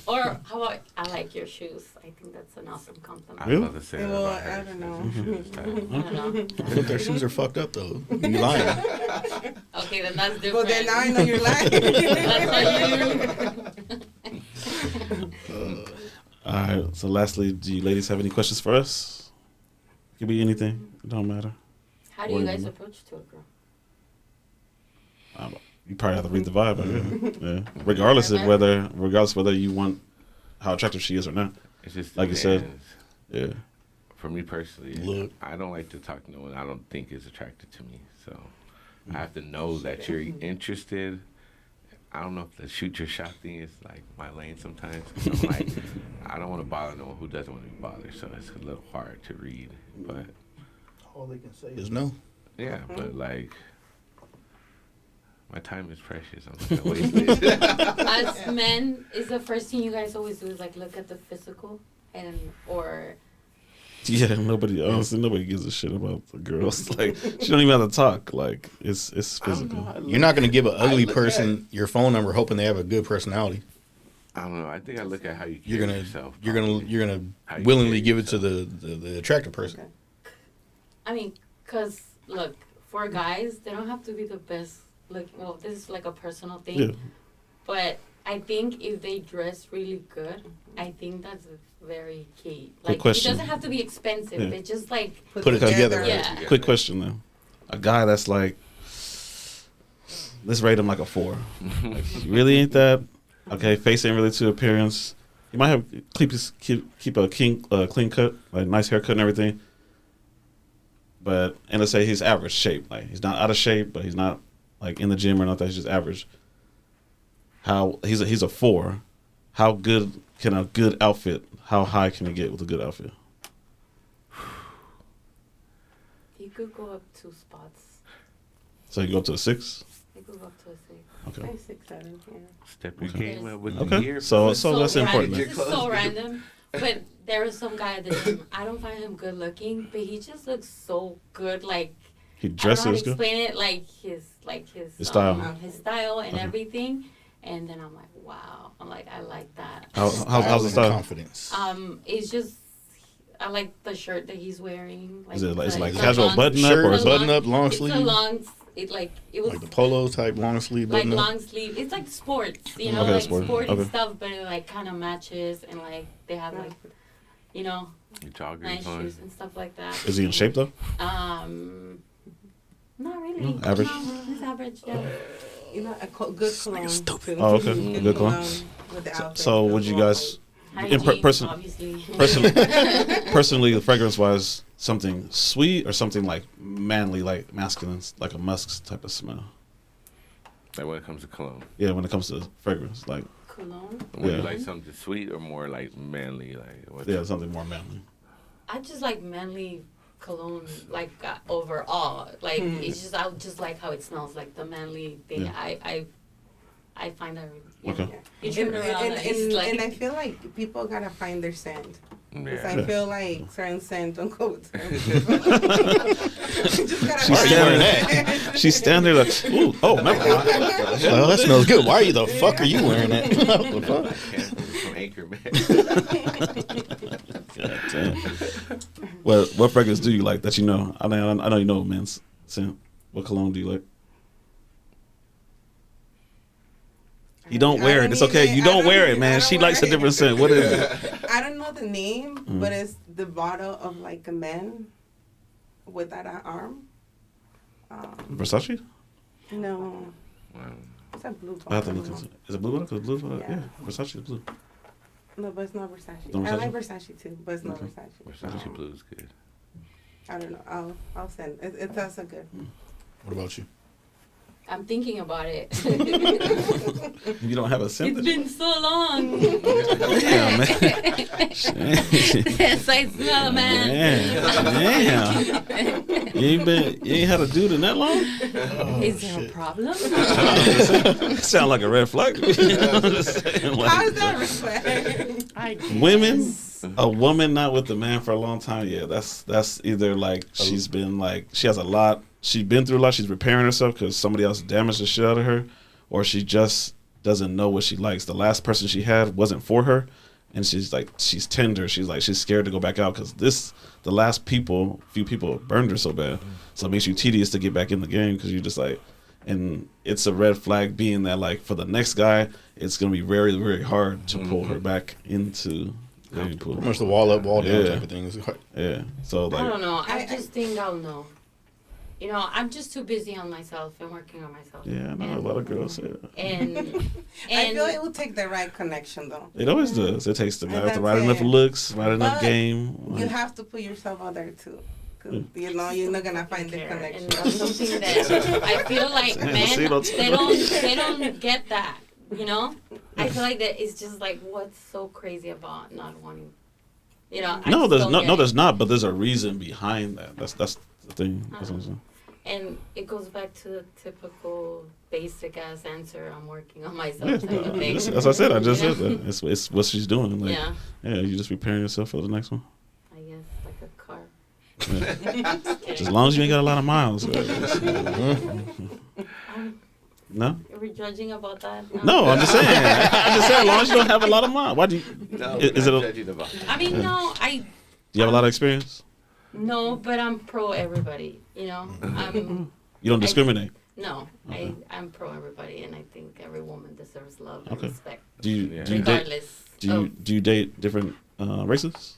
Speaker 4: Or how about I like your shoes? I think that's an awesome compliment.
Speaker 6: I was
Speaker 1: Really?
Speaker 6: about to say that
Speaker 5: Well,
Speaker 6: about her.
Speaker 5: I don't know.
Speaker 6: Shoes tight.
Speaker 4: I don't know.
Speaker 3: But their shoes are fucked up though. You lying?
Speaker 4: Okay, then that's different.
Speaker 5: Well, then now I know you're lying.
Speaker 4: That's how you.
Speaker 1: All right. So lastly, do you ladies have any questions for us? Could be anything. It don't matter.
Speaker 4: How do you guys approach to a girl?
Speaker 1: You probably have to read the vibe. I guess. Yeah. Regardless whether you want how attractive she is or not.
Speaker 6: It's just
Speaker 1: Like you said.
Speaker 6: depends.
Speaker 1: Yeah.
Speaker 6: For me personally,
Speaker 3: Look.
Speaker 6: I don't like to talk to no one I don't think is attracted to me. So I have to know that you're interested. I don't know if the shoot your shot thing is like my lane sometimes. I'm like, I don't want to bother no one who doesn't want to be bothered. So it's a little hard to read. But
Speaker 3: All they can say is no.
Speaker 6: yeah, but like, my time is precious. I'm not gonna waste it.
Speaker 4: As men, is the first thing you guys always do is like look at the physical or
Speaker 1: Yeah. Honestly, nobody gives a shit about the girls. Like she don't even have to talk. Like it's physical.
Speaker 3: You're not going to give an ugly
Speaker 6: look
Speaker 3: person your phone number hoping they have a good personality.
Speaker 6: I don't know. I think I look at how you
Speaker 3: You're
Speaker 6: carry
Speaker 3: gonna
Speaker 6: yourself.
Speaker 3: you're gonna
Speaker 6: How you
Speaker 3: willingly
Speaker 6: carry
Speaker 3: give it to
Speaker 6: yourself.
Speaker 3: the attractive person.
Speaker 4: I mean, cause look, for guys, they don't have to be the best. Well, this is like a personal thing,
Speaker 1: Yeah.
Speaker 4: but I think if they dress really good, I think that's very key.
Speaker 1: Quick
Speaker 4: Like,
Speaker 1: question.
Speaker 4: it doesn't have to be expensive.
Speaker 1: Yeah.
Speaker 4: They just like,
Speaker 3: Put it together.
Speaker 4: yeah.
Speaker 1: Quick question though. A guy that's like, let's rate him like a 4. Like, he really ain't that. Okay, face ain't really to appearance. He might have keep a clean cut, like nice haircut and everything. And let's say he's average shape. Like he's not out of shape, but he's not like in the gym or nothing. He's just average. How he's a 4. How good can a good outfit? How high can he get with a good outfit?
Speaker 4: You could go up 2 spots.
Speaker 1: So you go up to a 6.
Speaker 4: You could go up to a 6.
Speaker 1: Okay.
Speaker 5: 5, 6, 7, yeah.
Speaker 6: Step your
Speaker 1: Okay.
Speaker 6: game up with
Speaker 1: Okay.
Speaker 6: the gear.
Speaker 1: So
Speaker 4: It's
Speaker 1: that's important.
Speaker 4: random.
Speaker 1: then.
Speaker 4: This is so random. But there was some guy at the gym. I don't find him good looking, but he just looks so good. Like
Speaker 1: He
Speaker 4: I don't know how
Speaker 1: dresses
Speaker 4: to
Speaker 1: good.
Speaker 4: explain it. Like his
Speaker 1: style.
Speaker 4: his style and
Speaker 1: Okay.
Speaker 4: everything. And then I'm like, wow. I'm like, I like that.
Speaker 1: How's the
Speaker 3: and
Speaker 1: style?
Speaker 3: confidence.
Speaker 4: It's just I like the shirt that he's wearing. Like,
Speaker 1: Is it like, it's like
Speaker 4: the
Speaker 1: casual
Speaker 4: long-
Speaker 1: button up
Speaker 3: Shirt,
Speaker 1: or
Speaker 4: it's
Speaker 1: is
Speaker 4: a
Speaker 1: it
Speaker 3: button up, long
Speaker 4: it's
Speaker 3: sleeve?
Speaker 4: a long. It was
Speaker 3: Like the polo type long sleeve
Speaker 4: like
Speaker 3: button up.
Speaker 4: long sleeve. It's like sports, you know,
Speaker 1: Okay,
Speaker 4: like
Speaker 1: sport.
Speaker 4: sporty
Speaker 1: Okay.
Speaker 4: stuff, but it like kind of matches and like they have like, you know,
Speaker 6: Your joggers
Speaker 4: nice
Speaker 6: on.
Speaker 4: shoes and stuff like that.
Speaker 1: Is he in shape though?
Speaker 4: Not really.
Speaker 1: Average?
Speaker 4: No, he's average. Yeah.
Speaker 5: you know, good cologne. Too.
Speaker 1: Oh, okay. Good cologne.
Speaker 5: With the outfit.
Speaker 1: So would you guys,
Speaker 4: Hygiene,
Speaker 1: person,
Speaker 4: obviously.
Speaker 1: personally, fragrance wise, something sweet or something like manly, like masculine, like a musk type of smell?
Speaker 6: Like when it comes to cologne.
Speaker 1: Yeah, when it comes to fragrance, like
Speaker 4: Cologne.
Speaker 6: Would
Speaker 1: Yeah.
Speaker 6: you like something sweet or more like manly? Like what's
Speaker 1: yeah, something more manly.
Speaker 4: I just like manly cologne, like overall. Like it's just I just like how it smells, like the manly thing.
Speaker 1: Yeah.
Speaker 4: I find that.
Speaker 1: Okay.
Speaker 4: You turn around and it's like.
Speaker 5: And I feel like people gotta find their scent. Because
Speaker 6: Yeah.
Speaker 5: I feel like certain scent don't go with certain people. Just gotta
Speaker 1: She's
Speaker 5: find
Speaker 1: standing
Speaker 5: their
Speaker 1: She's standing there like, ooh, oh, never mind.
Speaker 3: Oh, that smells good. Why are you the fuck are you wearing that? What the fuck?
Speaker 6: From Anchorman.
Speaker 1: God damn. What fragrance do you like that you know? I know you know men's scent. What cologne do you like? You don't wear it. It's okay. You don't wear it, man. She likes a different scent. What is it?
Speaker 5: I don't know the name, but it's the bottle of like a man without an arm.
Speaker 1: Versace?
Speaker 5: No,
Speaker 6: Wow.
Speaker 5: it's a blue
Speaker 1: I have to
Speaker 5: bottle.
Speaker 1: look into it. Is it blue bottle? 'Cause blue bottle?
Speaker 5: Yeah.
Speaker 1: Yeah. Versace is blue.
Speaker 5: No, but it's not Versace.
Speaker 1: Not
Speaker 5: I like
Speaker 1: Versace?
Speaker 5: Versace too, but it's not
Speaker 1: Okay.
Speaker 5: Versace.
Speaker 6: Versace blue is good.
Speaker 5: I don't know. I'll send. It's also good.
Speaker 3: What about you?
Speaker 4: I'm thinking about it.
Speaker 1: You don't have a scent?
Speaker 4: It's been so long.
Speaker 1: Damn, man.
Speaker 4: Yes, I smell, man.
Speaker 1: Damn. You ain't had a dude in that long?
Speaker 4: Is there a problem?
Speaker 1: Sound like a red flag. I'm just saying, like,
Speaker 5: How is that respect?
Speaker 1: women, a woman not with the man for a long time, yeah, that's either like she's been like she has a lot, she's been through a lot, she's repairing herself because somebody else damaged the shit out of her, or she just doesn't know what she likes. The last person she had wasn't for her, and she's tender. She's scared to go back out because the last few people burned her so bad, so it makes you tedious to get back in the game because you're just like. And it's a red flag being that, like, for the next guy, it's going to be very, very hard to pull her back into the pool.
Speaker 3: Pretty much the wall up, wall down
Speaker 1: Yeah.
Speaker 3: type of thing. It's hard.
Speaker 1: Yeah. So,
Speaker 4: I don't
Speaker 1: like,
Speaker 4: know. I just think I'll know. You know, I'm just too busy on myself and working on myself.
Speaker 1: yeah, I know a lot of girls say that.
Speaker 4: And
Speaker 5: I feel it will take the right connection though.
Speaker 1: It always does. It takes the
Speaker 5: And
Speaker 1: guy with the
Speaker 5: that's
Speaker 1: right enough
Speaker 5: it.
Speaker 1: looks, right enough
Speaker 5: But
Speaker 1: game.
Speaker 5: You have to put yourself out there too. 'Cause, you know, you're not gonna find the
Speaker 4: and
Speaker 5: connection.
Speaker 4: that's something that I feel like
Speaker 1: See,
Speaker 4: men
Speaker 1: don't-
Speaker 4: they don't get that. You know, I feel like that it's just like what's so crazy about not wanting. You know, I
Speaker 1: No,
Speaker 4: just
Speaker 1: there's
Speaker 4: don't
Speaker 1: no,
Speaker 4: get
Speaker 1: no,
Speaker 4: it.
Speaker 1: there's not. But there's a reason behind that. That's the thing. That's what I'm saying.
Speaker 4: And it goes back to the typical basic ass answer. I'm working on
Speaker 1: Yeah,
Speaker 4: myself type of thing.
Speaker 1: that's what I said. I just
Speaker 4: You
Speaker 1: said
Speaker 4: know?
Speaker 1: that. It's what she's doing. Like,
Speaker 4: Yeah,
Speaker 1: yeah, you just preparing yourself for the next one.
Speaker 4: I guess like a car.
Speaker 1: Yeah.
Speaker 4: Just kidding.
Speaker 1: As long as you ain't got a lot of miles. No?
Speaker 4: Are we judging about that?
Speaker 1: No, I'm just saying. I just said as long as you don't have a lot of miles. Why do you?
Speaker 6: No,
Speaker 1: Is
Speaker 6: we're
Speaker 1: it
Speaker 6: not
Speaker 1: a-
Speaker 6: judging about that.
Speaker 4: I mean, no,
Speaker 1: Do you have a lot of experience?
Speaker 4: no, but I'm pro everybody. You know, I'm
Speaker 1: You don't discriminate.
Speaker 4: no, I'm pro everybody, and I think every woman deserves love and
Speaker 1: Okay.
Speaker 4: respect,
Speaker 1: Do you
Speaker 6: Yeah.
Speaker 1: do you date
Speaker 4: regardless.
Speaker 1: do you date different races?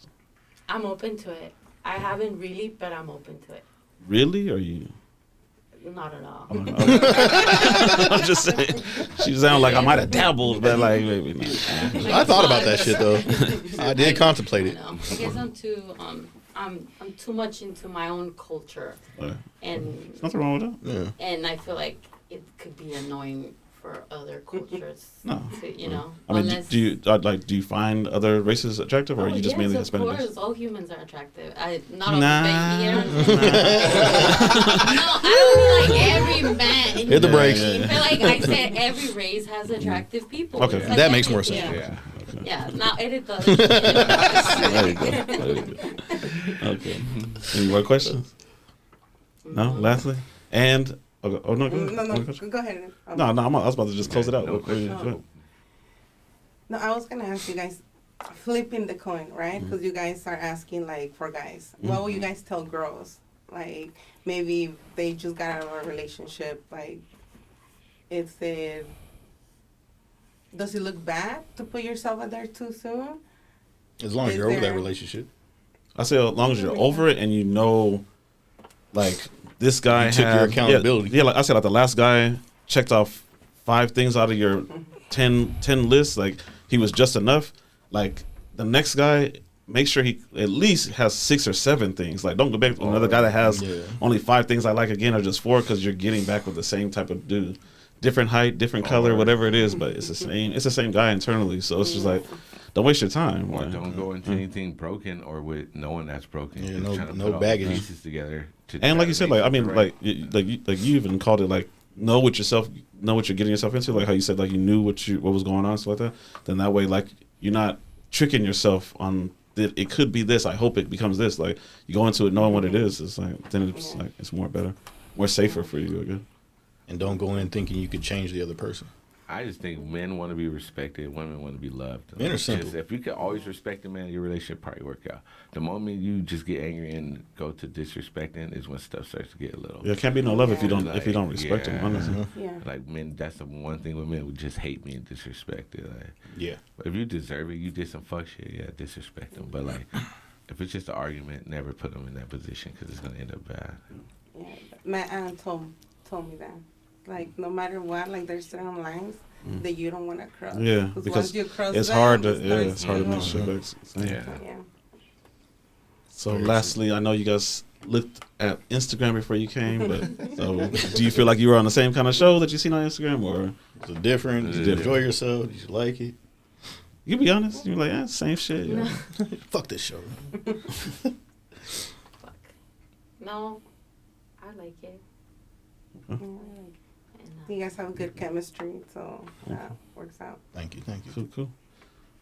Speaker 4: I'm open to it. I haven't really, but I'm open to it.
Speaker 1: Really? Or you?
Speaker 4: Not at all.
Speaker 1: I'm just saying. She sounded like I might have dabbled, but like maybe not.
Speaker 3: I thought about that shit though. I did contemplate
Speaker 4: I
Speaker 3: it.
Speaker 4: know. I guess I'm too I'm too much into my own culture,
Speaker 1: There's
Speaker 4: and
Speaker 1: nothing wrong with that.
Speaker 3: Yeah.
Speaker 4: I feel like it could be annoying for other cultures.
Speaker 1: No.
Speaker 4: To, you know,
Speaker 1: I mean,
Speaker 4: unless.
Speaker 1: do you find other races attractive, or are you just mainly
Speaker 4: Of
Speaker 1: Hispanic?
Speaker 4: course, all humans are attractive. Not all
Speaker 1: Nah.
Speaker 4: no, I don't mean like every man.
Speaker 3: Hit the brakes.
Speaker 1: Yeah,
Speaker 4: I feel like I said every race has attractive people.
Speaker 1: Okay.
Speaker 4: It's like
Speaker 3: That makes more
Speaker 4: every-
Speaker 3: sense.
Speaker 4: Yeah.
Speaker 6: Yeah.
Speaker 4: Yeah, now edit the
Speaker 1: There you go. There you go. Okay. Any more questions? No. Lastly, and okay. Oh no. Go ahead.
Speaker 5: No,
Speaker 1: Any question?
Speaker 5: go ahead.
Speaker 1: No, I was about to just close it out.
Speaker 6: No
Speaker 1: Go ahead.
Speaker 5: No, I was gonna ask you guys, flipping the coin, right? Because you guys are asking like for guys. What will you guys tell girls? Like maybe they just got out of a relationship. Like, does it look bad to put yourself out there too soon?
Speaker 3: As long as
Speaker 5: Is
Speaker 3: you're over that
Speaker 5: there-
Speaker 3: relationship.
Speaker 1: I say as long as you're over it and you know, like this guy
Speaker 3: You took your
Speaker 1: had
Speaker 3: accountability.
Speaker 1: Yeah, like I said, like the last guy checked off 5 things out of your 10 list, like he was just enough. Like the next guy, make sure he at least has 6 or 7 things. Like don't go back to another guy that has only 5 things I like again, or just 4, because you're getting back with the same type of dude, different height, different color, whatever it is, but it's the same. It's the same guy internally. So it's just like, don't waste your time.
Speaker 6: Or
Speaker 1: Like,
Speaker 6: don't go into anything broken or with knowing that's broken.
Speaker 3: Yeah,
Speaker 6: Just trying to
Speaker 3: no
Speaker 6: put all
Speaker 3: baggage.
Speaker 6: the pieces together.
Speaker 1: and like you said, like I mean, like you even called it like know what you're getting yourself into. Like how you said, like you knew what was going on, stuff like that. Then that way, like you're not tricking yourself on that it could be this. I hope it becomes this. Like you go into it knowing what it is. It's like then it's like it's more better, more safer for you again.
Speaker 3: And don't go in thinking you could change the other person.
Speaker 6: I just think men want to be respected, women want to be loved.
Speaker 3: Men are simple.
Speaker 6: If you could always respect a man, your relationship probably work out. The moment you just get angry and go to disrespecting is when stuff starts to get a little.
Speaker 1: Yeah, it can't be no love if you don't
Speaker 6: Like,
Speaker 1: respect them. Honestly,
Speaker 5: Yeah.
Speaker 6: Like men, that's the one thing with men would just hate me and disrespect it. Like,
Speaker 3: Yeah.
Speaker 6: but if you deserve it, you did some fuck shit. Yeah, disrespect them. But like, if it's just an argument, never put them in that position because it's gonna end up bad.
Speaker 5: Yeah, my aunt told me that. Like, no matter what, like, there's certain lines that you don't want to cross.
Speaker 1: yeah, because
Speaker 5: once you cross
Speaker 1: it's
Speaker 5: them,
Speaker 1: hard to
Speaker 5: it starts
Speaker 1: make
Speaker 5: to-
Speaker 1: sure that's
Speaker 6: Yeah.
Speaker 5: Yeah.
Speaker 1: So lastly, I know you guys looked at Instagram before you came, but so do you feel like you were on the same kind of show that you seen on Instagram, or
Speaker 3: Is it different? Did you enjoy yourself? Did you like it?
Speaker 1: you be honest? You're like, same shit. Yeah.
Speaker 3: Fuck this show.
Speaker 4: Fuck. No, I like it.
Speaker 5: Yeah.
Speaker 4: And,
Speaker 5: You guys have good chemistry, so that works out.
Speaker 3: Thank you.
Speaker 1: Cool.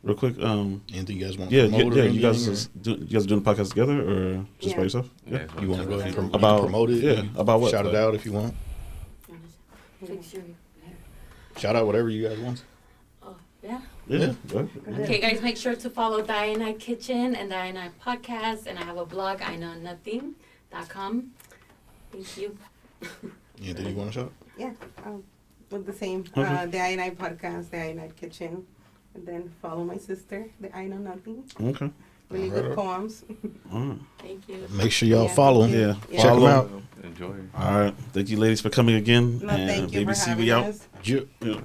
Speaker 1: Real quick,
Speaker 3: Anything you guys want?
Speaker 1: yeah,
Speaker 3: to promote or
Speaker 1: you guys
Speaker 3: anything,
Speaker 1: you guys doing the podcast together or just by
Speaker 5: Yeah.
Speaker 1: yourself?
Speaker 6: Yeah.
Speaker 3: or you want to go ahead and
Speaker 1: About-
Speaker 3: promote it?
Speaker 1: yeah, about what?
Speaker 3: Shout it out if you want.
Speaker 4: fix your hair.
Speaker 3: Shout out whatever you guys want.
Speaker 4: Oh, yeah.
Speaker 1: Yeah. Go ahead.
Speaker 4: Okay, guys, make sure to follow Dianite Kitchen and Dianite Podcast, and I have a blog, iknownothing.com. Thank you.
Speaker 3: Anything you want to shout?
Speaker 5: Yeah, with the same,
Speaker 1: Okay.
Speaker 5: the I Night podcast, the I Night Kitchen, and then follow my sister, the I Know Nothing.
Speaker 1: Okay.
Speaker 5: Really good poems.
Speaker 1: All right.
Speaker 4: Thank you.
Speaker 3: Make sure y'all
Speaker 5: Yeah,
Speaker 3: follow
Speaker 5: thank
Speaker 3: him.
Speaker 5: you.
Speaker 1: Yeah.
Speaker 5: Yeah.
Speaker 3: Check him
Speaker 1: Follow.
Speaker 3: out.
Speaker 6: Enjoy.
Speaker 1: All right. Thank you, ladies, for coming again.
Speaker 5: No,
Speaker 1: and
Speaker 5: thank you for
Speaker 1: Baby C,
Speaker 5: having
Speaker 1: we out.
Speaker 5: us.
Speaker 3: Ju-
Speaker 1: Yeah.